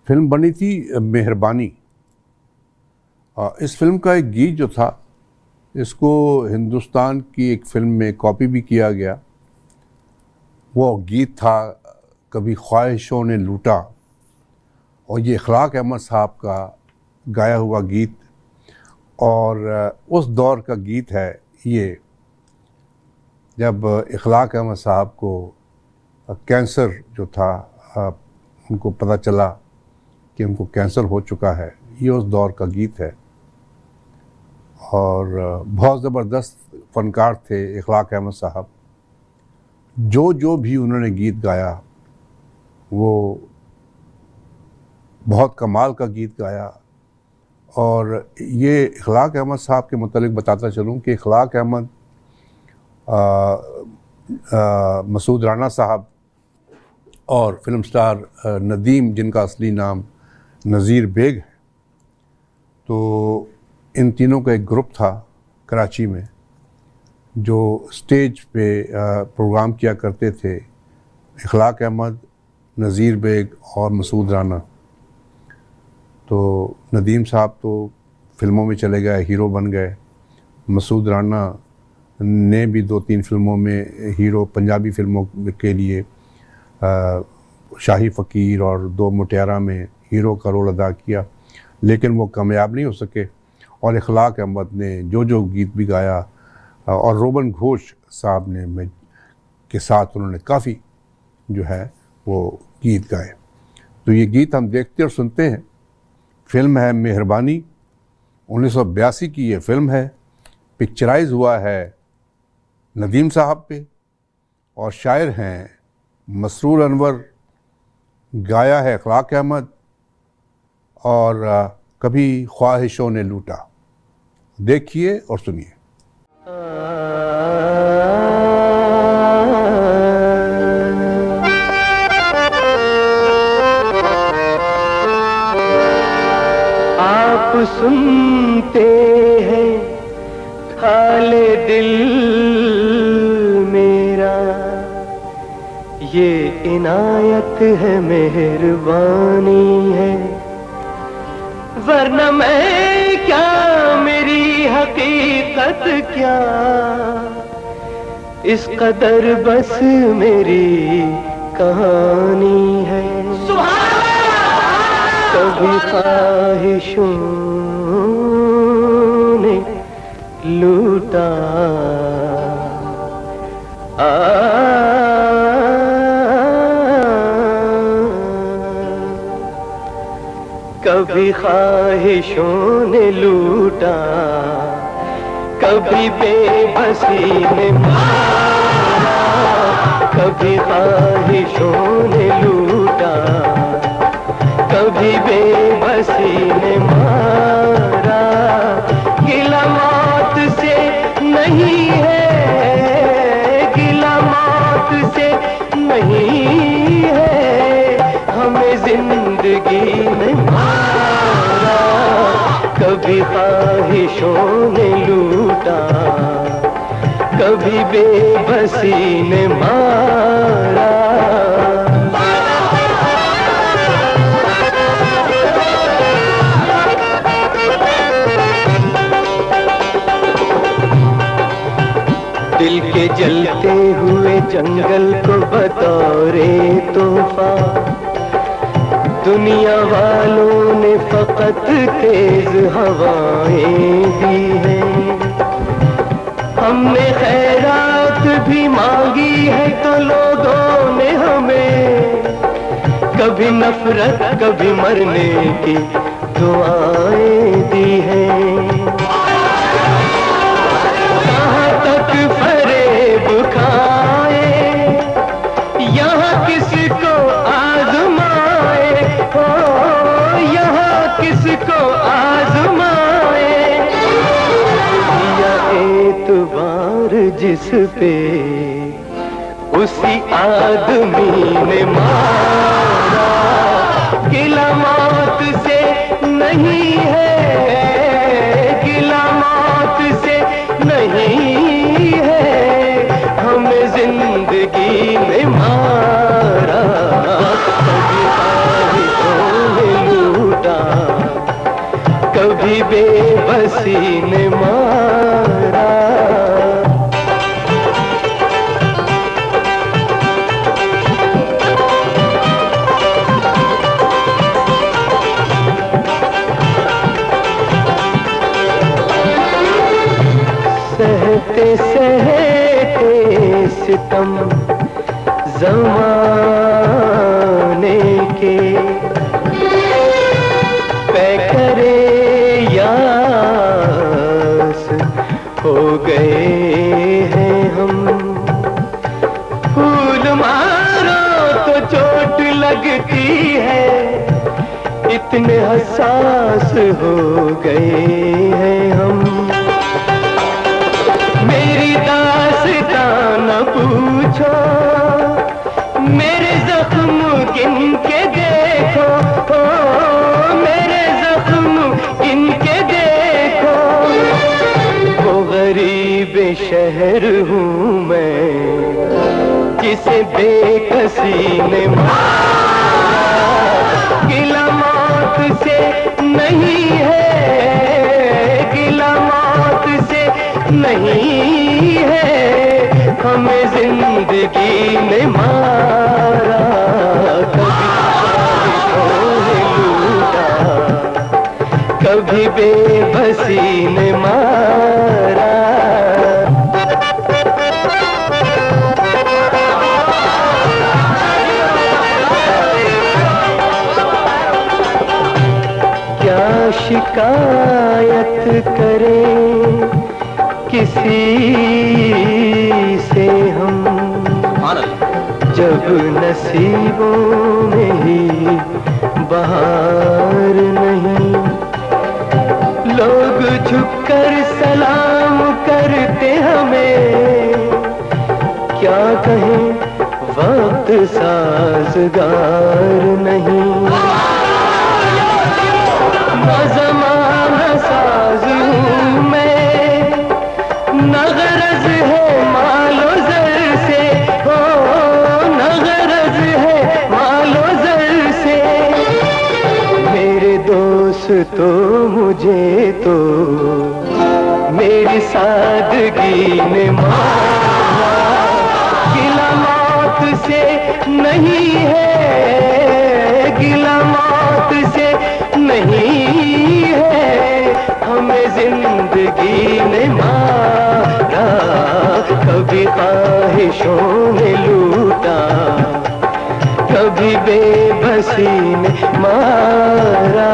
फिल्म बनी थी मेहरबानी। इस फिल्म का एक गीत जो था, इसको हिंदुस्तान की एक फिल्म में कॉपी भी किया गया। वो गीत था कभी ख्वाहिशों ने लूटा, और ये इखलाक अहमद साहब का गाया हुआ गीत, और उस दौर का गीत है ये, जब इखलाक अहमद साहब को कैंसर जो था, उनको पता चला कि उनको कैंसर हो चुका है। ये उस दौर का गीत है, और बहुत ज़बरदस्त फ़नकार थे इखलाक अहमद साहब। जो भी उन्होंने गीत गाया वो बहुत कमाल का गीत गाया। और ये इखलाक अहमद साहब के मुतालिक बताता चलूँ कि इखलाक अहमद मसूद राना साहब और फिल्म स्टार नदीम, जिनका असली नाम नज़ीर बेग है, तो इन तीनों का एक ग्रुप था कराची में जो स्टेज पे प्रोग्राम किया करते थे। इखलाक अहमद, नज़ीर बेग और मसूद राना। तो नदीम साहब तो फिल्मों में चले गए, हीरो बन गए। मसूद राना ने भी 2-3 फिल्मों में हीरो, पंजाबी फिल्मों के लिए शाही फ़कीर और दो मुटियारा में हीरो का रोल अदा किया, लेकिन वो कामयाब नहीं हो सके। और इखलाक अहमद ने जो गीत भी गाया, और रोबन घोष साहब ने के साथ उन्होंने काफ़ी जो है वो गीत गाए। तो ये गीत हम देखते और सुनते हैं। फिल्म है मेहरबानी, 1982 की ये फिल्म है। पिक्चराइज हुआ है नदीम साहब पे, और शायर हैं मसरूर अनवर, गाया है इखलाक अहमद, और कभी ख्वाहिशों ने लूटा। देखिए और सुनिए। आप सुनते हैं हाले दिल मेरा, ये इनायत है, मेहरबानी है, वरना मैं क्या, मेरी हकीकत क्या, इस कदर बस मेरी कहानी है। कभी ख्वाहिशों ने लूटा, कभी ख्वाहिशों ने लूटा, कभी बेबसी ने मारा, कभी ख्वाहिशों ने लूटा, कभी बेबसी ने मारा। गिला मौत से नहीं है, गिला मौत से नहीं है, हमें जिंदगी ने मारा, कभी ख्वाहिशों ने लूटा, कभी बेबसी ने मारा। दिल के जलते हुए जंगल को बतौरे तोहफा, दुनिया वालों ने फकत तेज हवाएं दी हैं। हमने खैरात भी मांगी है तो लोगों ने हमें कभी नफरत कभी मरने की दुआएं दी हैं। कहाँ तक फरेब खाए, यहाँ किसको आजमाए, हो यहाँ किसको आजमाए। या एतबार जिस पे उसी आदमी ने मारा, गिला मौत से नहीं है, गिला मौत से नहीं है, हमें जिंदगी में मारा। कभी ख्वाहिशों ने बेबसी ने मारा। सहते सहते सितम ज़माने के, पे करे यास हो गए हैं हम। फूल मारो तो चोट लगती है, इतने हसास हो गए हैं हम। मेरी दास्तां न पूछो, मेरे जख्म गिनके देखो, ओ मेरे जख्म गिनके देखो। वो गरीब शहर हूँ मैं, जिसे बेकसी ने मारा। गिला मौत से नहीं है, गिला मौत से नहीं है, हमें जिंदगी ने मारा। कभी ख्वाहिशों ने लूटा, कभी बेबसी ने मारा। क्या शिकायत करें किसी से हम, जब नसीबों में ही बहार नहीं। लोग झुककर सलाम करते हमें, क्या कहें वक्त साजगार नहीं। ज़माना साज हूँ मैं, न गरज है मालो ज़र से, हो न गरज है मालो ज़र से। मेरे दोस्त तो मुझे तो मेरी सादगी ने मारा। गिला मौत से नहीं है, गिला मौत से नहीं है, हमें जिंदगी ने मारा। कभी ख्वाहिशों ने लूटा, कभी बेबसी ने मारा।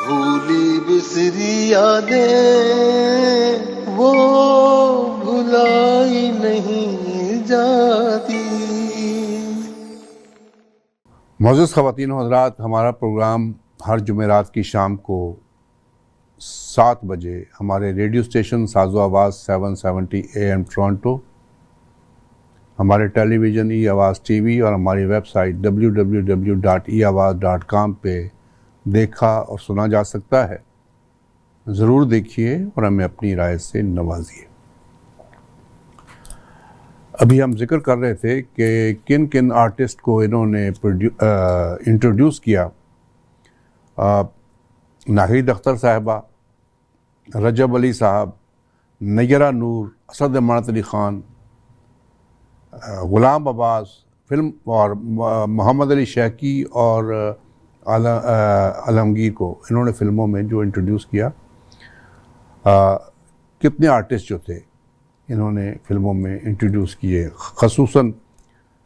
भूली बिसरी यादें वो भुलाई नहीं जाती। मोअज़्ज़ज़ ख़वातीन व हज़रात, हमारा प्रोग्राम हर जुमेरात की शाम को 7 बजे हमारे रेडियो स्टेशन साज़ो आवाज़ 770 AM टोरंटो, हमारे टेलीविज़न ई आवाज़ टीवी और हमारी वेबसाइट www.eawaz.com पे देखा और सुना जा सकता है। ज़रूर देखिए और हमें अपनी राय से नवाजिए। अभी हम जिक्र कर रहे थे कि किन किन आर्टिस्ट को इन्होंने इंट्रोड्यूस किया। नाहिद अख्तर साहिबा, रजब अली साहब, नयरा नूर, असद अमानत अली ख़ान, ग़ुलाम अब्बास फिल्म और मोहम्मद अली शैकी और आलमगीर को इन्होंने फ़िल्मों में जो इंट्रोड्यूस किया। कितने आर्टिस्ट जो थे इन्होंने फ़िल्मों में इंट्रोड्यूस किए, ख़ुसूसन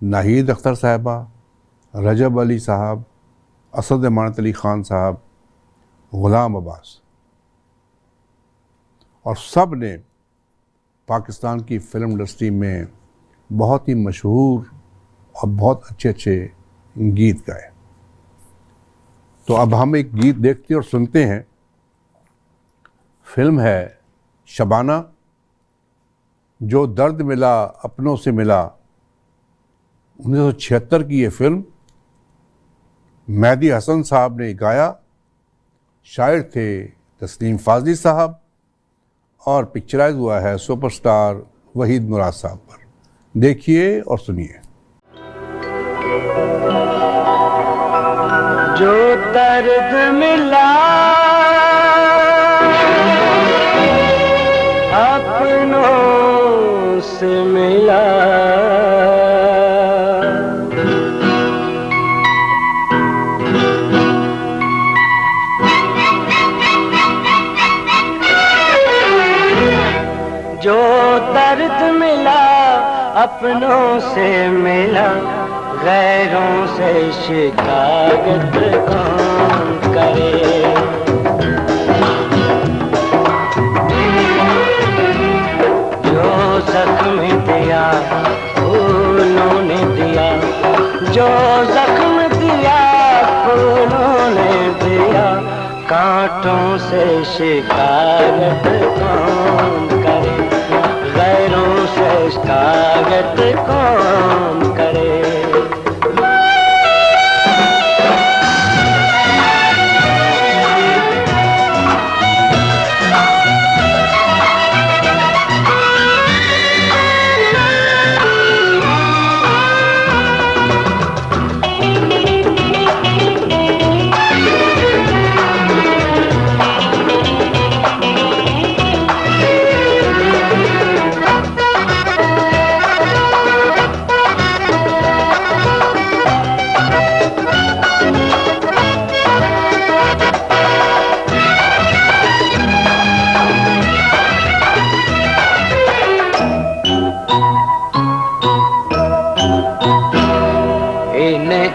नाहिद अख्तर साहिबा, रजब अली साहब, असद अमानत अली ख़ान साहब, ग़ुलाम अब्बास, और सब ने पाकिस्तान की फ़िल्म इंडस्ट्री में बहुत ही मशहूर और बहुत अच्छे अच्छे गीत गाए। तो अब हम एक गीत देखते और सुनते हैं। फिल्म है शबाना, जो दर्द मिला अपनों से मिला। 1976 की ये फिल्म, मेहदी हसन साहब ने गाया, शायर थे तस्लीम फ़ाज़ली साहब, और पिक्चराइज हुआ है सुपरस्टार वहीद मुराद साहब पर। देखिए और सुनिए। जो दर्द मिला अपनों से मिला, जो दर्द मिला अपनों से मिला, गैरों से शिकायत कौन करे। जो जख्म दिया फूलों ने दिया, जो जख्म दिया फूलों ने दिया, कांटों से शिकायत कौन करे। गैरों से शिकायत कौन करे।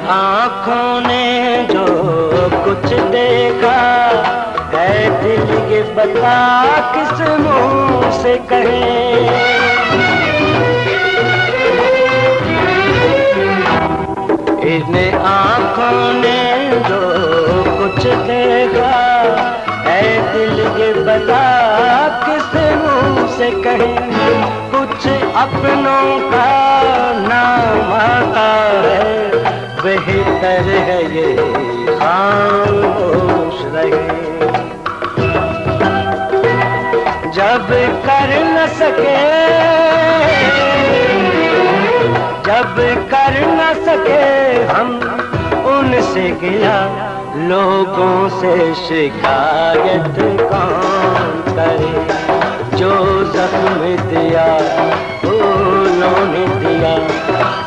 आँखों ने जो कुछ देखा है, दिल ये बता किस मुंह से कहे। इन आँखों ने जो कुछ देखा है, दिल ये बता किस मुंह से कहे। कुछ अपनों का नाम आता है, बेहतर है ये खामोश रहे। जब कर न सके, जब कर न सके हम उनसे गिला, लोगों से शिकायत कौन करे। जो जख्म दिया फूलों ने दिया,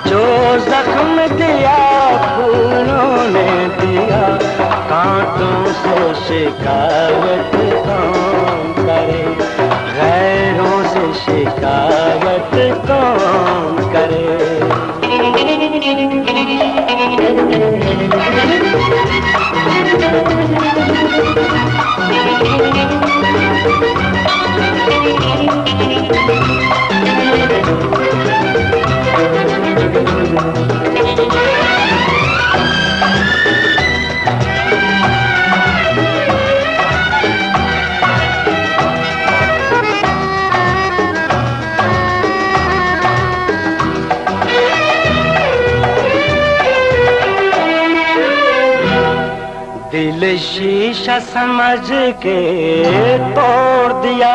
जो जख्म दिया फूलों ने दिया, कांटों से शिकायत कौन करे। गैरों से शिकायत कौन करे। दिल शीशा समझ के तोड़ दिया,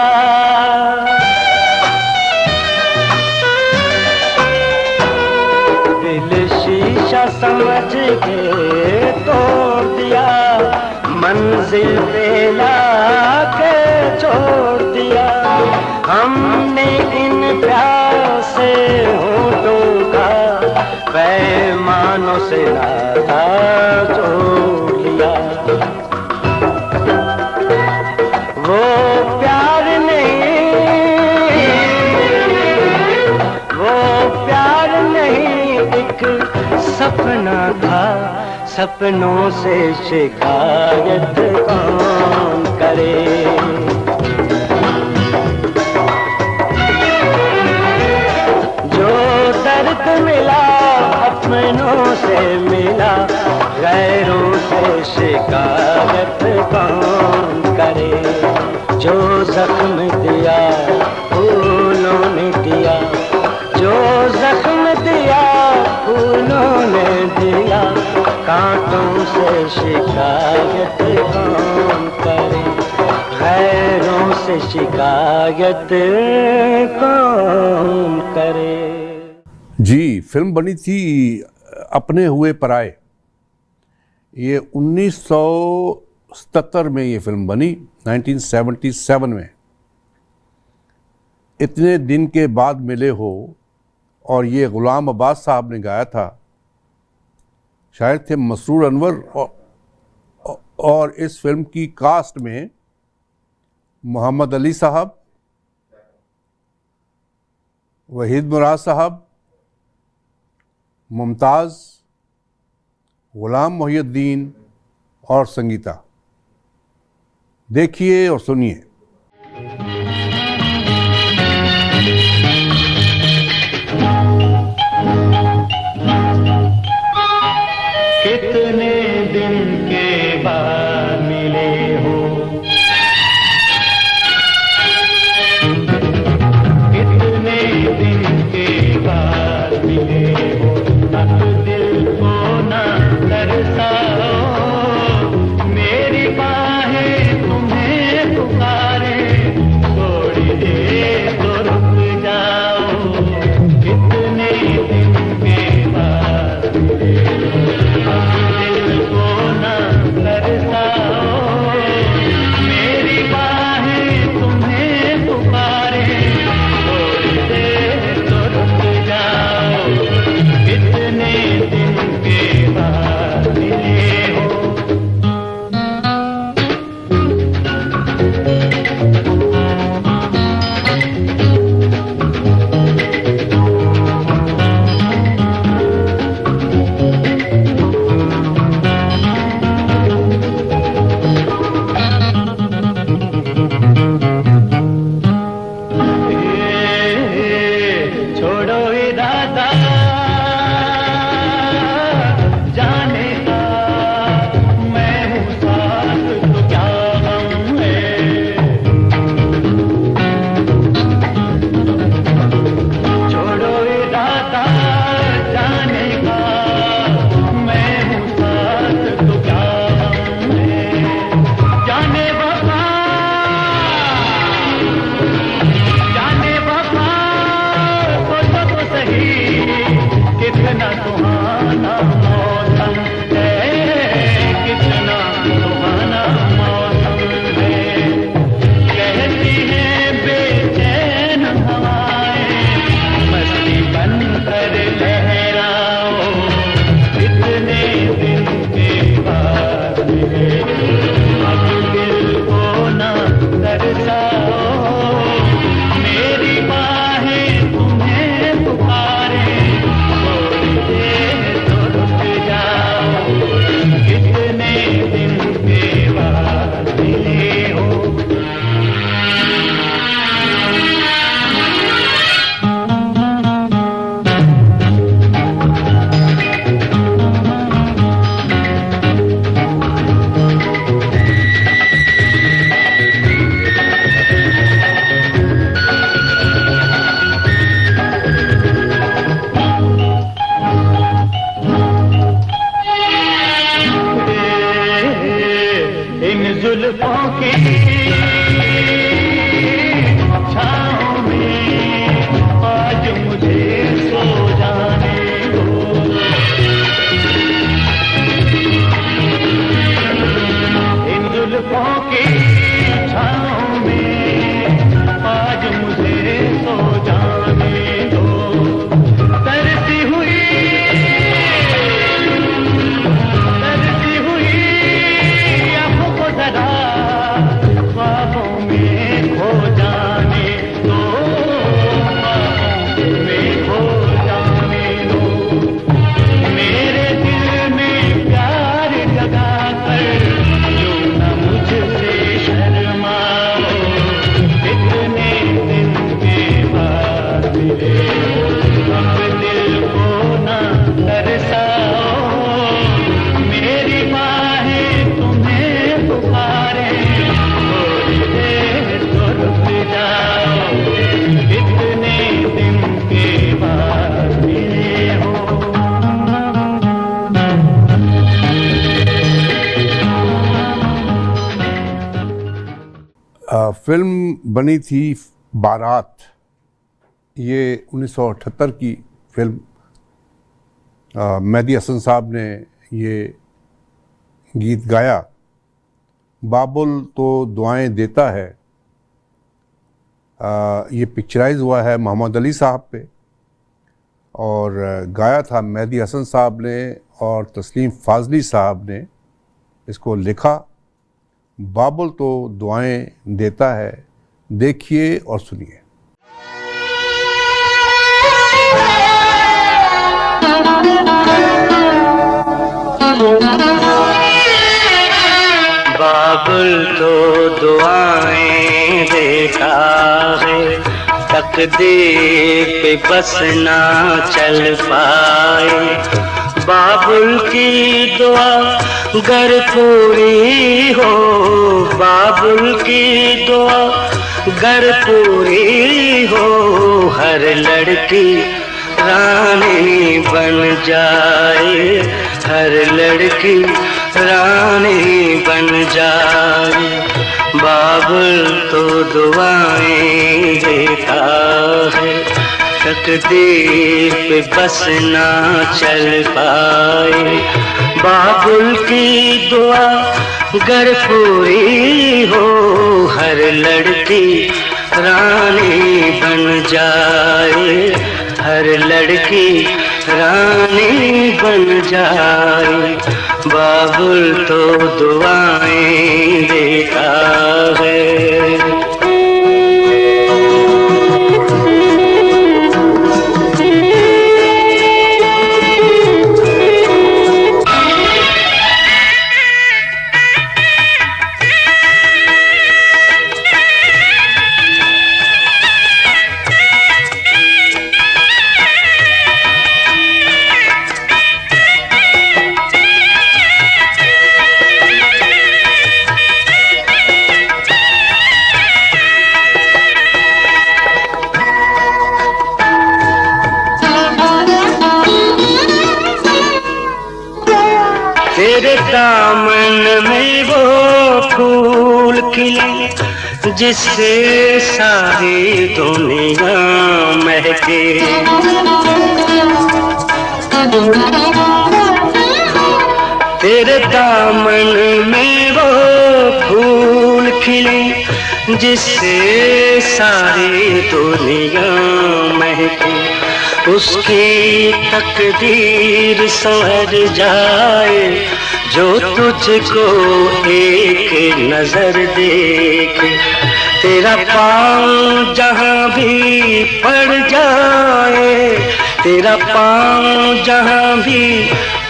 दिल शीशा समझ के तोड़ दिया, मंजिल पे लाके छोड़ दिया। हमने इन प्यासे होठों का पैमानों से नाता जोड़ लिया। वो प्यार नहीं, वो प्यार नहीं, एक सपना था, सपनों से शिकायत कौन करे। जो दर्द मिला अपनों से मिला, गैरों से शिकायत कौन करे। जो जख्म दिया फूलों ने दिया, जो जख्म दिया फूलों ने दिया, कांटों से शिकायत कौन करे। गैरों से शिकायत कौन करे। जी, फिल्म बनी थी अपने हुए पराए। ये 1977 में ये फिल्म बनी, 1977 में। इतने दिन के बाद मिले हो, और ये गुलाम अब्बास साहब ने गाया था, शायद थे मसरूर अनवर। और इस फिल्म की कास्ट में मोहम्मद अली साहब, वहीद मुराद साहब, मुमताज़, गुलाम मोहिउद्दीन और संगीता। देखिए और सुनिए। कितने दिन के बाद मिले हो, कितने दिन के बाद मिले हो, अब दिल को ना तरसाओ, मेरी बाहें तुम्हें पुकारे, फिल्म बनी थी बारात। ये 1978 की फिल्म। मेहदी हसन साहब ने ये गीत गाया। बाबुल तो दुआएं देता है, ये पिक्चराइज हुआ है मोहम्मद अली साहब पे और गाया था मेहदी हसन साहब ने और तस्लीम फाजली साहब ने इसको लिखा। बाबुल तो दुआएं देता है, देखिए और सुनिए। बाबुल तो दुआएं देता है, तकदीर पे बस ना चल पाए। बाबुल की दुआ गर पूरी हो, बाबुल की दुआ गर पूरी हो, हर लड़की रानी बन जाए, हर लड़की रानी बन जाए। बाबुल तो दुआएं देता है, तकदीर पे बस ना चल पाए। बाबुल की दुआ गर पूरी हो, हर लड़की रानी बन जाए, हर लड़की रानी बन जाए। बाबुल तो दुआएं देता है। तेरे दामन में वो फूल खिले जिससे सारी दुनिया महके। तेरे दामन में वो फूल खिले जिससे सारी दुनिया महके। उसकी तकदीर संवर जाए जो तुझको एक नजर देखे। तेरा पाँव जहाँ भी पड़ जाए, तेरा पाँव जहाँ भी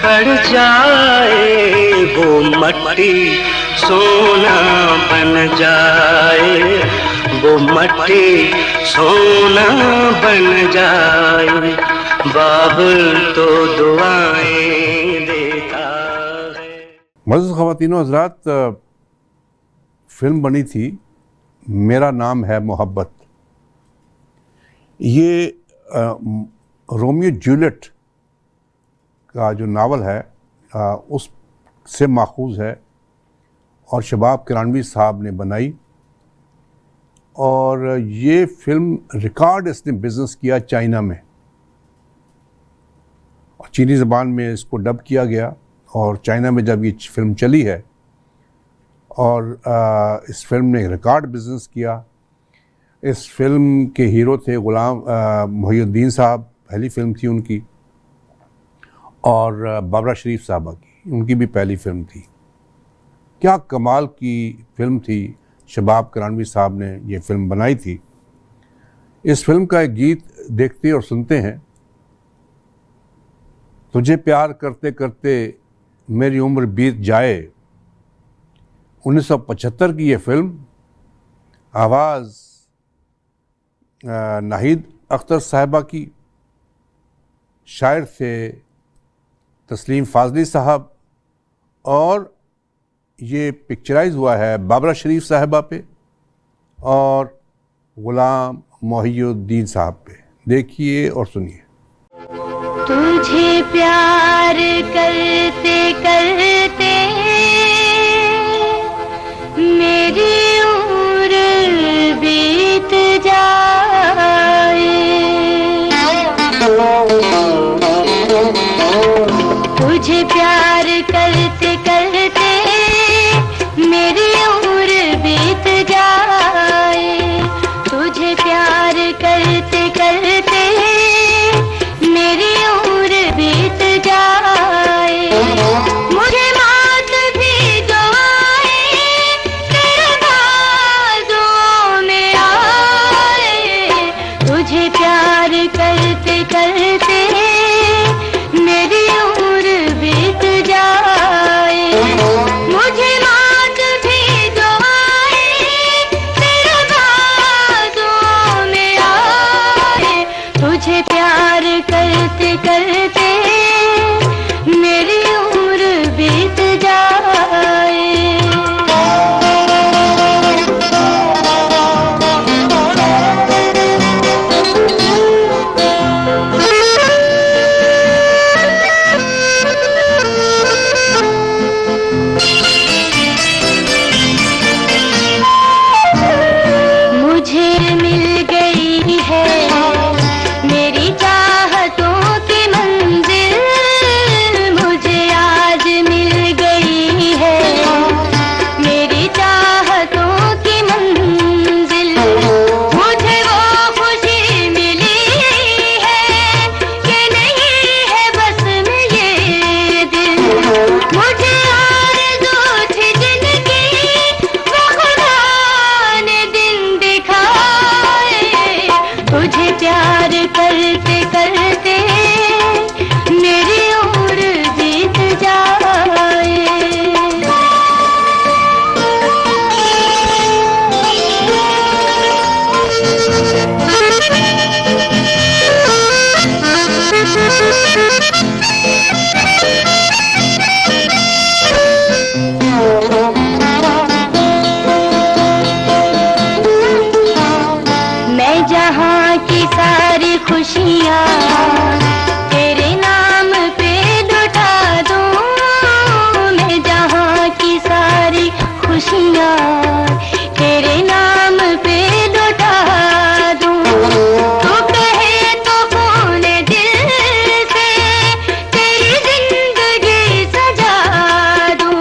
पड़ जाए, वो मट्टी सोना बन जाए, वो मट्टी सोना बन जाए। बाबुल तो दुआएं देता है। मज़ीद ख़वातीनो हज़रात, फिल्म बनी थी मेरा नाम है मोहब्बत। ये रोमियो जूलियट का जो नावल है उस से माखूज़ है और शबाब किरानवी साहब ने बनाई। और ये फिल्म रिकॉर्ड इसने बिज़नेस किया चाइना में, और चीनी ज़बान में इसको डब किया गया। और चाइना में जब ये फिल्म चली है और इस फिल्म ने रिकॉर्ड बिज़नेस किया। इस फिल्म के हीरो थे ग़ुलाम मोहिउद्दीन साहब, पहली फिल्म थी उनकी, और बाबरा शरीफ साहबा की, उनकी भी पहली फिल्म थी। क्या कमाल की फिल्म थी। शबाब किरानवी साहब ने ये फिल्म बनाई थी। इस फिल्म का एक गीत देखते और सुनते हैं। तुझे प्यार करते करते मेरी उम्र बीत जाए। 1975 की ये फिल्म। आवाज़ नाहिद अख्तर साहिबा की, शायर थे तस्लीम फाजली साहब, और ये पिक्चराइज हुआ है बाबरा शरीफ साहिबा पे और ग़ुलाम मोहिउद्दीन साहब पे। देखिए और सुनिए। तुझे प्यार करते करते मेरी उम्र करते करते मेरी उम्र बीत जाए। मैं जहाँ की सारी खुशियाँ तेरे नाम पे लुटा दूँ। मैं जहाँ की सारी खुशियाँ तेरे नाम पे लुटा दूँ। तू कहे तो कौन दिल से तेरी जिंदगी सजा दूँ।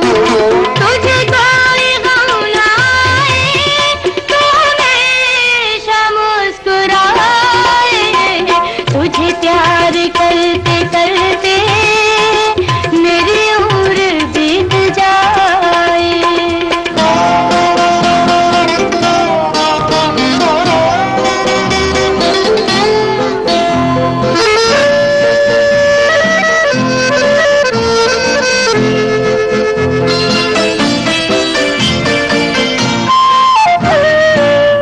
तुझे कोई गम ना आए तो हमेशा मुस्कुराए। तुझे प्यार करते करते मेरी उम्र बीत जाए।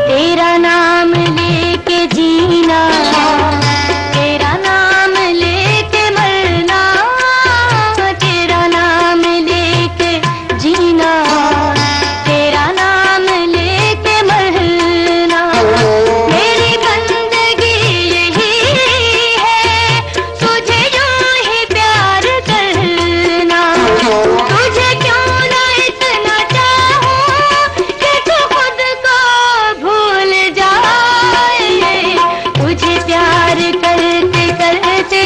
तेरा नाम लेके जीना, तेरा नाम लेके मरना, तेरा नाम लेके जीना, तेरा नाम लेके मरना। मेरी बंदगी यही है, तुझे यूं ही प्यार करना। तुझे क्यों ना इतना चाहूं कि तू खुद को भूल जाए। तुझे प्यार करते करते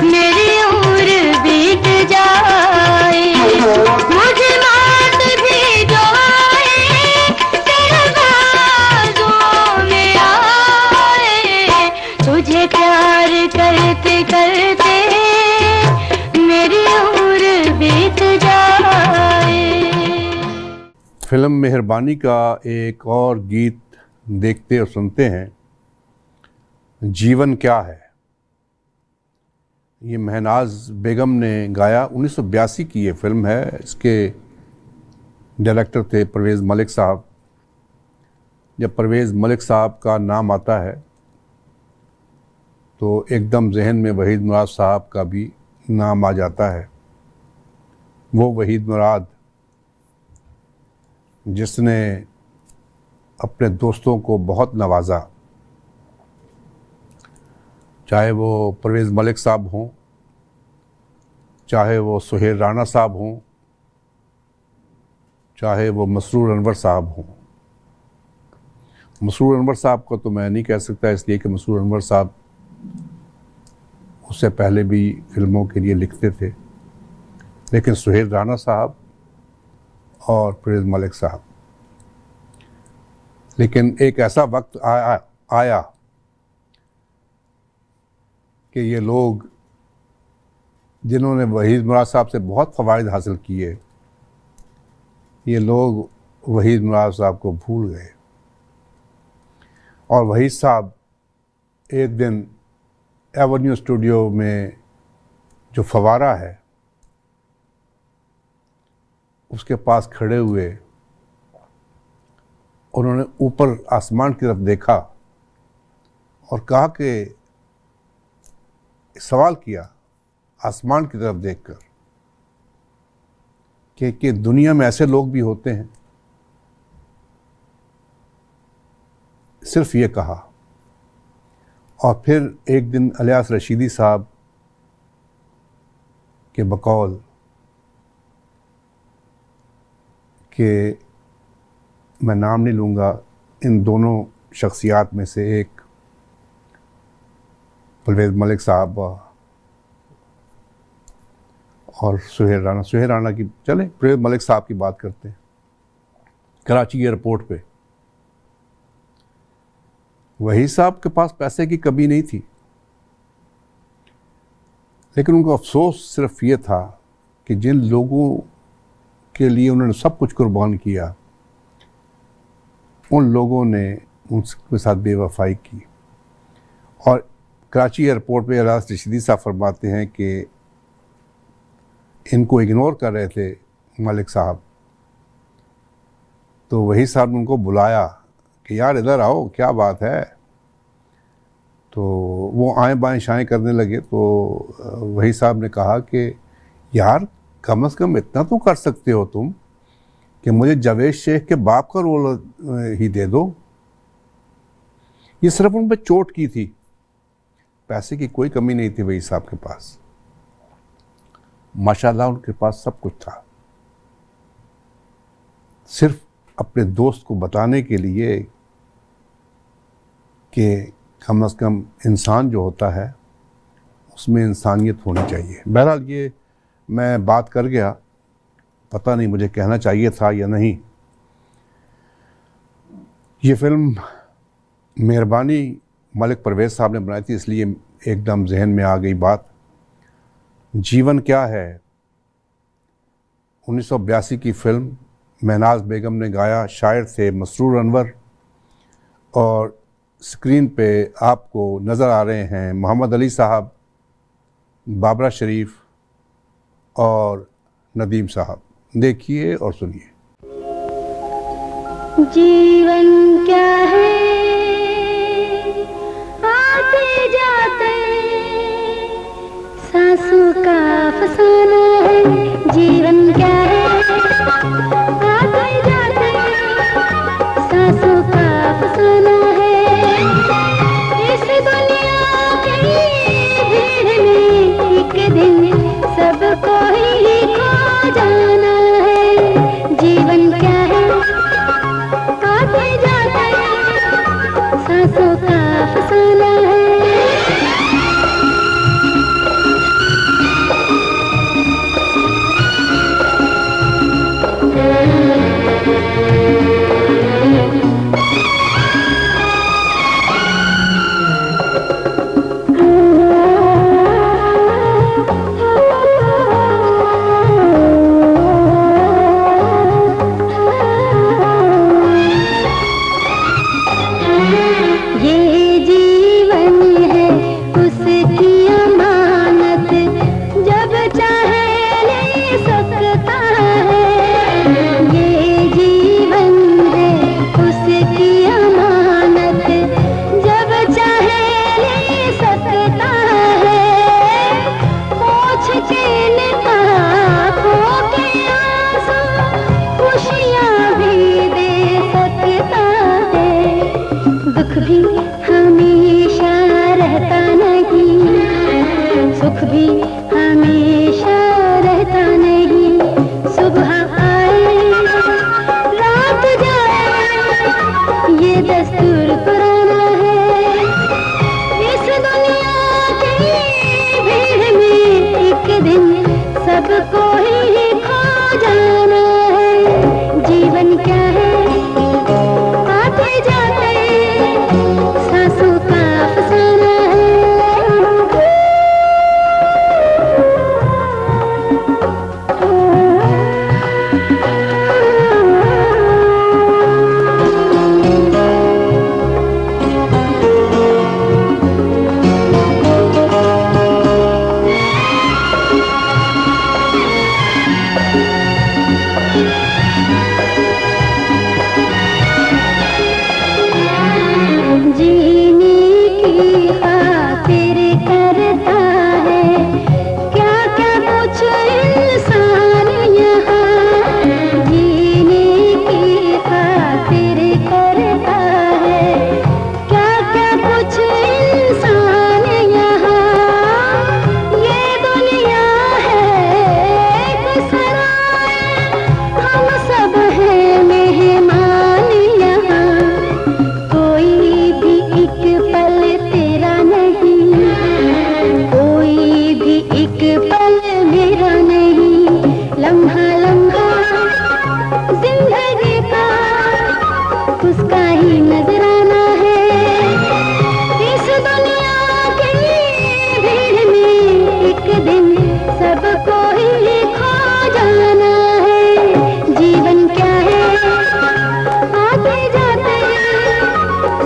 मेरी उम्र बीत जाए। मुझे मौत भी जो आए तेरे बाजुओं में आए। तुझे प्यार करते करते मेरी उम्र बीत जाए। फिल्म मेहरबानी का एक और गीत देखते और सुनते हैं, जीवन क्या है। ये महनाज बेगम ने गाया, 1982 की ये फिल्म है। इसके डायरेक्टर थे परवेज़ मलिक साहब। जब परवेज़ मलिक साहब का नाम आता है तो एकदम जहन में वहीद मुराद साहब का भी नाम आ जाता है। वो वहीद मुराद जिसने अपने दोस्तों को बहुत नवाजा, चाहे वो परवेज़ मलिक साहब हों, चाहे वो सुहेल राणा साहब हों, चाहे वो मसरूर अनवर साहब हों। मसरूर अनवर साहब को तो मैं नहीं कह सकता, इसलिए कि मसरूर अनवर साहब उससे पहले भी फिल्मों के लिए लिखते थे। लेकिन सुहेल राणा साहब और परवेज़ मलिक साहब। लेकिन एक ऐसा वक्त आया कि ये लोग जिन्होंने वहीद मुराद साहब से बहुत फ़वाइद हासिल किए, ये लोग वहीद मुराद साहब को भूल गए। और वहीद साहब एक दिन एवेन्यू स्टूडियो में जो फवारा है उसके पास खड़े हुए, उन्होंने ऊपर आसमान की तरफ देखा और कहा कि सवाल किया आसमान की तरफ देखकर कि दुनिया में ऐसे लोग भी होते हैं। सिर्फ ये कहा। और फिर एक दिन इलियास रशीदी साहब के बकौल कि मैं नाम नहीं लूँगा, इन दोनों शख्सियात में से एक परवेज़ मलिक साहब और सुहेल राणा की, चले परवेज़ मलिक साहब की बात करते हैं। कराची एयरपोर्ट पे वहीद साहब के पास पैसे की कमी नहीं थी, लेकिन उनको अफसोस सिर्फ ये था कि जिन लोगों के लिए उन्होंने सब कुछ कुर्बान किया, उन लोगों ने उनके साथ बेवफाई की। और कराची एयरपोर्ट पे राज रशीदी साहब फरमाते हैं कि इनको इग्नोर कर रहे थे मलिक साहब, तो वही साहब ने उनको बुलाया कि यार इधर आओ, क्या बात है। तो वो आए बाएं शाएं करने लगे। तो वही साहब ने कहा कि यार कम से कम इतना तो कर सकते हो तुम कि मुझे जावेद शेख के बाप का रोल ही दे दो। ये सिर्फ उन पर चोट की थी, पैसे की कोई कमी नहीं थी वही साहब के पास। माशाल्लाह उनके पास सब कुछ था, सिर्फ अपने दोस्त को बताने के लिए कि कम से कम इंसान जो होता है उसमें इंसानियत होनी चाहिए। बहरहाल ये मैं बात कर गया, पता नहीं मुझे कहना चाहिए था या नहीं। ये फिल्म मेहरबानी मलिक परवेज़ साहब ने बनाई थी, इसलिए एकदम जहन में आ गई बात। जीवन क्या है 1982 की फिल्म, महनाज बेगम ने गाया, शायर थे मसरूर अनवर, और स्क्रीन पे आपको नज़र आ रहे हैं मोहम्मद अली साहब, बाबरा शरीफ और नदीम साहब। देखिए और सुनिए। जीवन क्या है आते जाते सांसों का फसाना है। जीवन क्या है आते जाते सांसों का फसाना है। इस दुनिया की भीड़ में एक दिन सबको ही खो जाना है। जीवन क्या है आते जाते सांसों का फसाना है।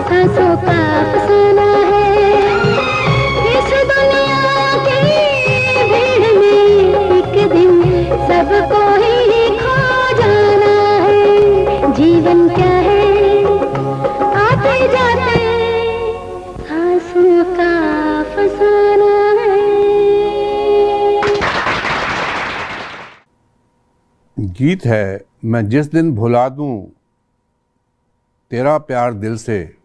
सांसों का फसाना है। गीत है मैं जिस दिन भुला दूं तेरा प्यार दिल से।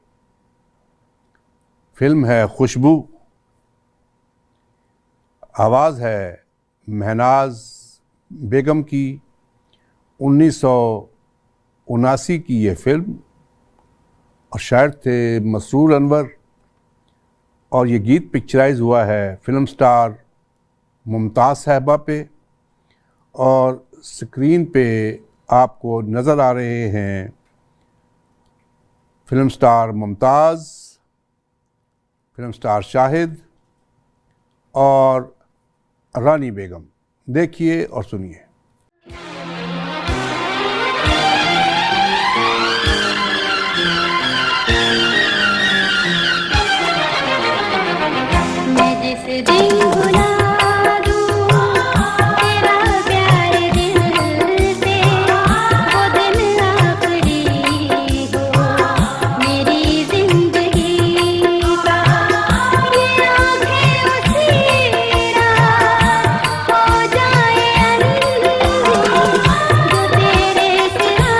फिल्म है खुशबू। आवाज़ है महनाज बेगम की। 1979 की ये फिल्म और शायर थे मसरूर अनवर। और ये गीत पिक्चराइज हुआ है फिल्म स्टार मुमताज़ साहबा पे। और स्क्रीन पे आपको नज़र आ रहे हैं film star Mumtaz, film star Shahid और रानी बेगम। देखिए और सुनिए। मैं जिस दिन भुला दूं तेरा प्यार दिल से, वो दिन आखिरी हो मेरी जिंदगी का। ये आँखें उसी राह हो जाए अंधी, जो तेरे सिवा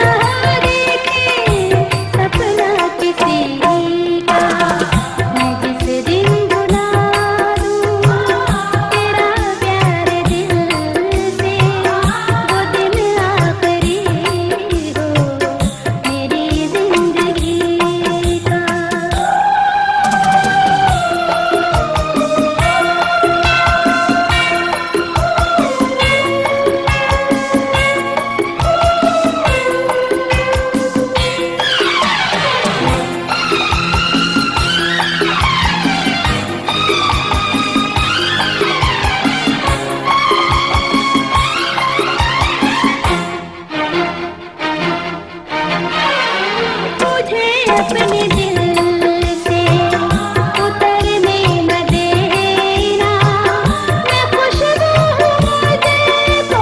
देखे सपना किसी का। मैं जिस दिन भुला दूं तेरा प्यार दिल से, वो दिन आखिरी हो मेरी जिंदगी का। तुझे अपने दिल से उतरने न देना, मैं खुशबू हूँ मुझे तो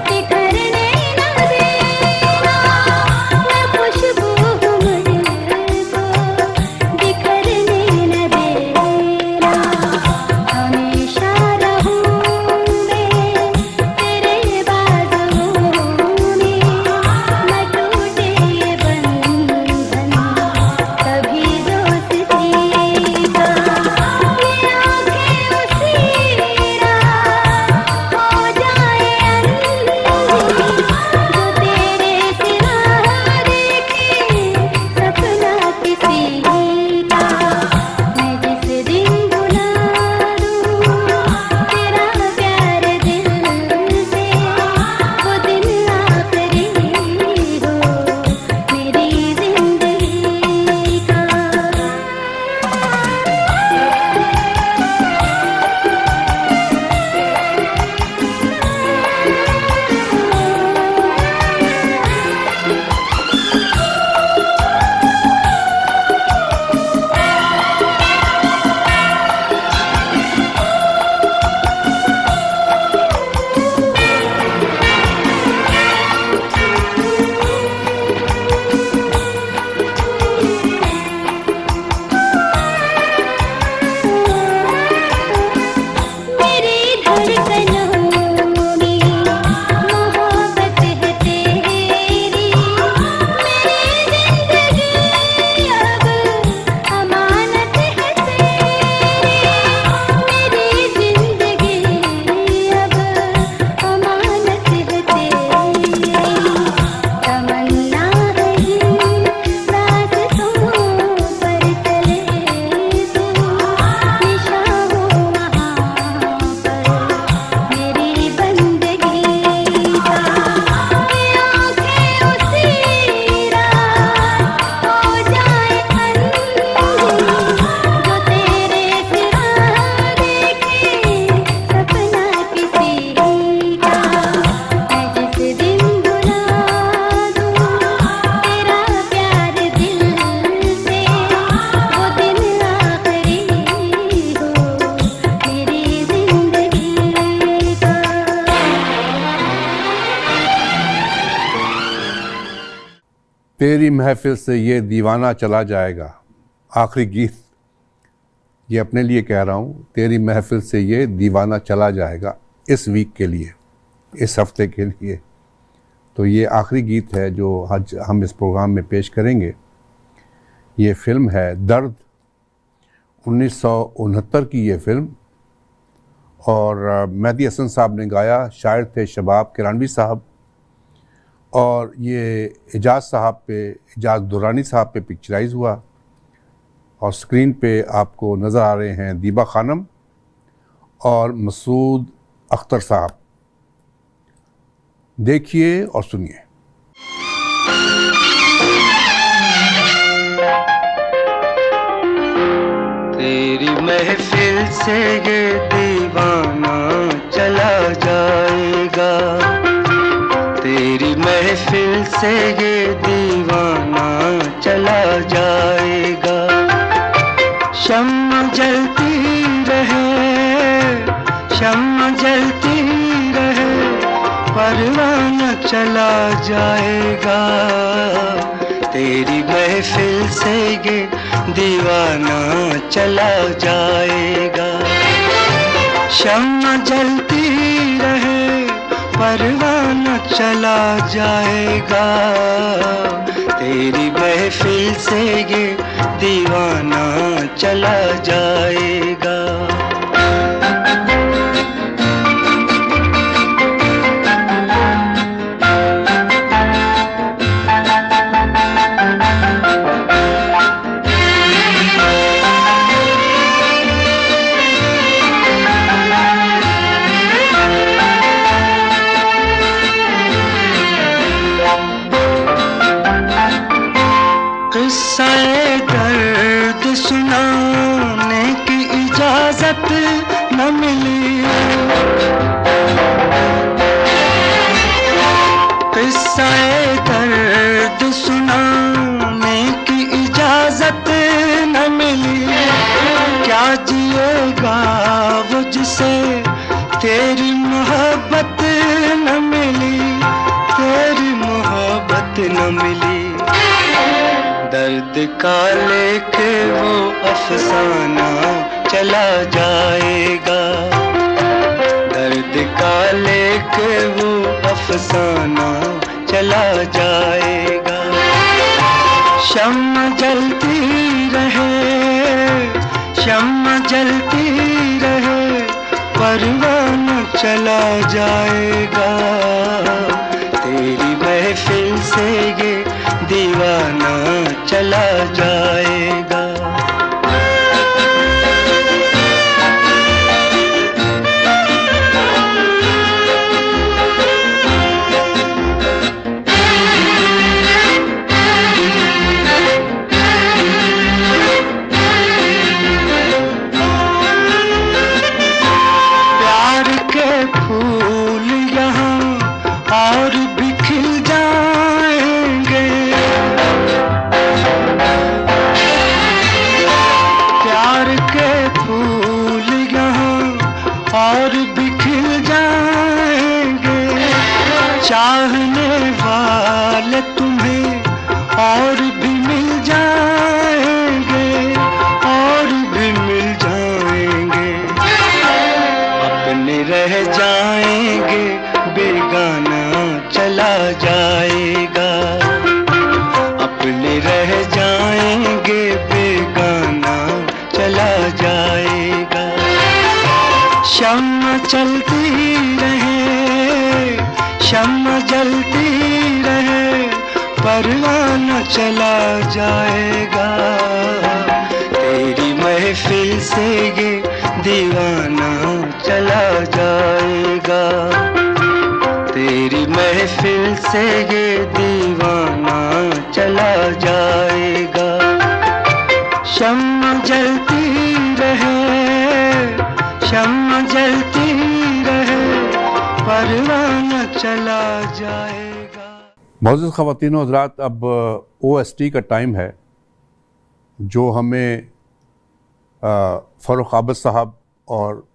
बिखरने न देना। मैं खुशबू हूँ मुझे तो बिखरने न देना। हमेशा रहूँगे तेरे बाजुओं में, न टूटे ये बंधन कभी दोस्ती का। ये आँखें उसी राह हो जाए अंधी, जो तेरे सिवा देखे सपना किसी का। मैं जिस दिन भुला दूं तेरा प्यार दिल से, वो दिन आखिरी हो मेरी जिंदगी का। मेरी धड़कनों में मोहब्बत है तेरी, मेरी जिंदगी अब अमानत है तेरी। मेरी जिंदगी अब अमानत है तेरी। तमन्ना है इन रास्तों पर चले तू, निशा हो वहाँ पर मेरी बंदगी का। ये आँखें उसी राह हो जाए अंधी, जो तेरे सिवा देखे सपना किसी का। मैं जिस दिन भुला दूं तेरा प्यार दिल से, वो दिन आखिरी हो मेरी जिंदगी का। तेरी महफिल से ये दीवाना चला जाएगा। आखिरी गीत ये अपने लिए कह रहा हूँ। तेरी महफिल से ये दीवाना चला जाएगा इस वीक के लिए, इस हफ्ते के लिए। तो ये आखिरी गीत है जो आज हम इस प्रोग्राम में पेश करेंगे। ये फिल्म है दर्द, 1969 की ये फिल्म, और मेहदी हसन साहब ने गाया, शायर थे शबाब किरानवी साहब, और ये एजाज दुरानी साहब पे पिक्चराइज हुआ, और स्क्रीन पे आपको नज़र आ रहे हैं दीबा खानम और मसूद अख्तर साहब। देखिए और सुनिए। तेरी महफिल से ये दीवाना चला जाएगा, तेरी महफिल से ये दीवाना चला जाएगा। शम्मा जलती रहे, शम्मा जलती रहे, परवाना चला जाएगा। तेरी महफिल से ये दीवाना चला जाएगा। शम्मा जलती रहे, परवाना चला जाएगा। तेरी महफिल से ये दीवाना चला जाएगा। किस्सा-ए दर्द सुनाने की इजाजत न मिली, किस्सा-ए दर्द सुनाने की इजाजत न मिली। क्या जिएगा वो जिसे तेरी मोहब्बत न मिली, तेरी मोहब्बत न मिली। दर्द का लेके वो अफसाना चला जाएगा, दर्द का लेके वो अफसाना चला जाएगा। शम्मा जलती रहे, शम्मा जलती रहे, परवाना चला जाएगा। तेरी महफिल से ये दीवाना चला जाएगा। प्यार के फूल यहाँ और भी खिल जाएंगे, प्यार के फूल यहाँ और भी खिल जाएंगे। चाहने वाले तुम्हें और भी मिल जाएंगे, और भी मिल जाएंगे। अपने रह जाएंगे, बेगाना चला जाएगा। अपने रह जाएंगे, बेगाना चला जाएगा। शम्मा चलती रहे, शम्मा जलती रहे, परवाना चला जाएगा। तेरी महफिल से ये दीवाना चला जाएगा, तेरी महफिल से ये दीवाना चला जाएगा। शम्मा जलती रहे, शम्मा जलती रहे, परवाना चला जाएगा। मौजूद ख़वातीन व हज़रात, अब OST का टाइम है जो हमें फ़ारूक आबद साहब और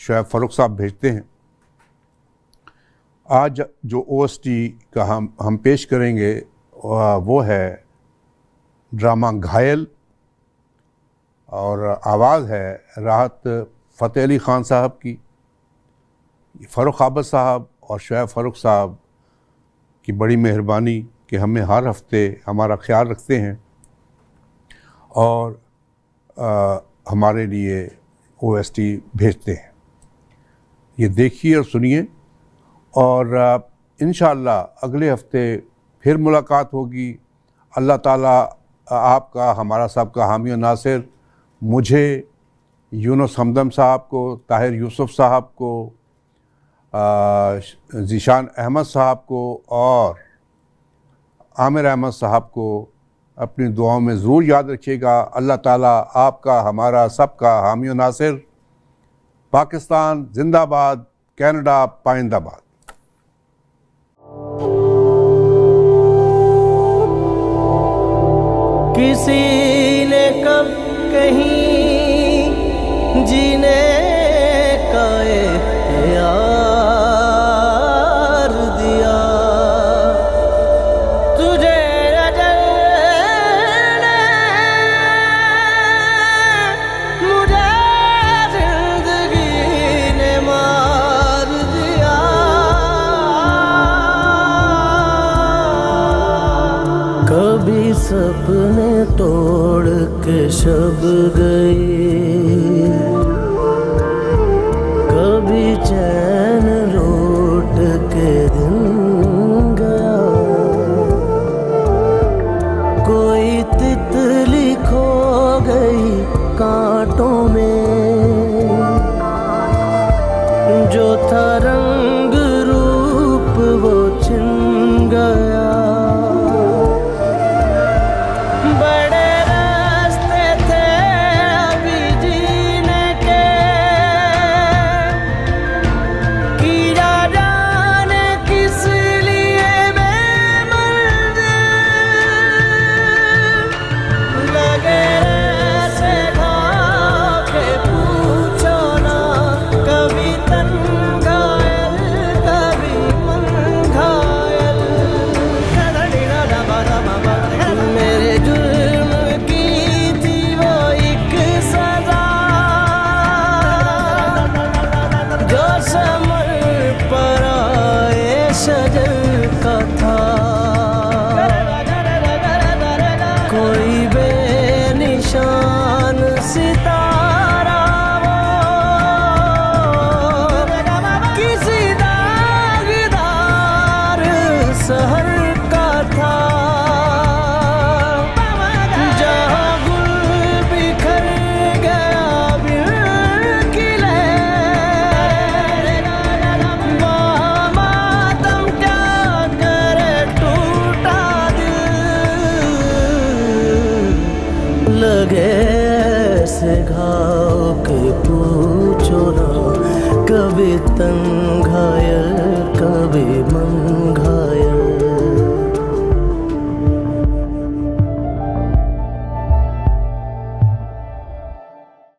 शोएब फ़ारूक साहब भेजते हैं। आज जो OST का हम पेश करेंगे वो है ड्रामा घायल, और आवाज़ है राहत फ़तेह अली ख़ान साहब की। फ़ारूक आबद साहब और शोएब फ़ारूक साहब की बड़ी मेहरबानी कि हमें हर हफ्ते हमारा ख्याल रखते हैं और हमारे लिए OST भेजते हैं। ये देखिए और सुनिए, और इंशाअल्लाह अगले हफ्ते फिर मुलाकात होगी। अल्लाह ताला आपका, हमारा सबका हामी और नासिर, मुझे, यूनुस हमदम साहब को, ताहिर यूसुफ साहब को, ज़ीशान अहमद साहब को और आमिर अहमद साहब को अपनी दुआओं में ज़रूर याद रखिएगा। अल्लाह ताला आपका, हमारा सबका हामी और नासिर। पाकिस्तान जिंदाबाद, कनाडा पाइंदाबाद। किसी ने कब कहीं जीने का इख्तियार दिया, तुझे अजल ने मुझे जिंदगी ने मार दिया। कभी सपने तोड़ के शब गई, कभी चैन लौट के दिन गया, कोई तितली खो गई कांटों में, जो था रंग रूप वो छिन गया। कभी तंग घायल कभी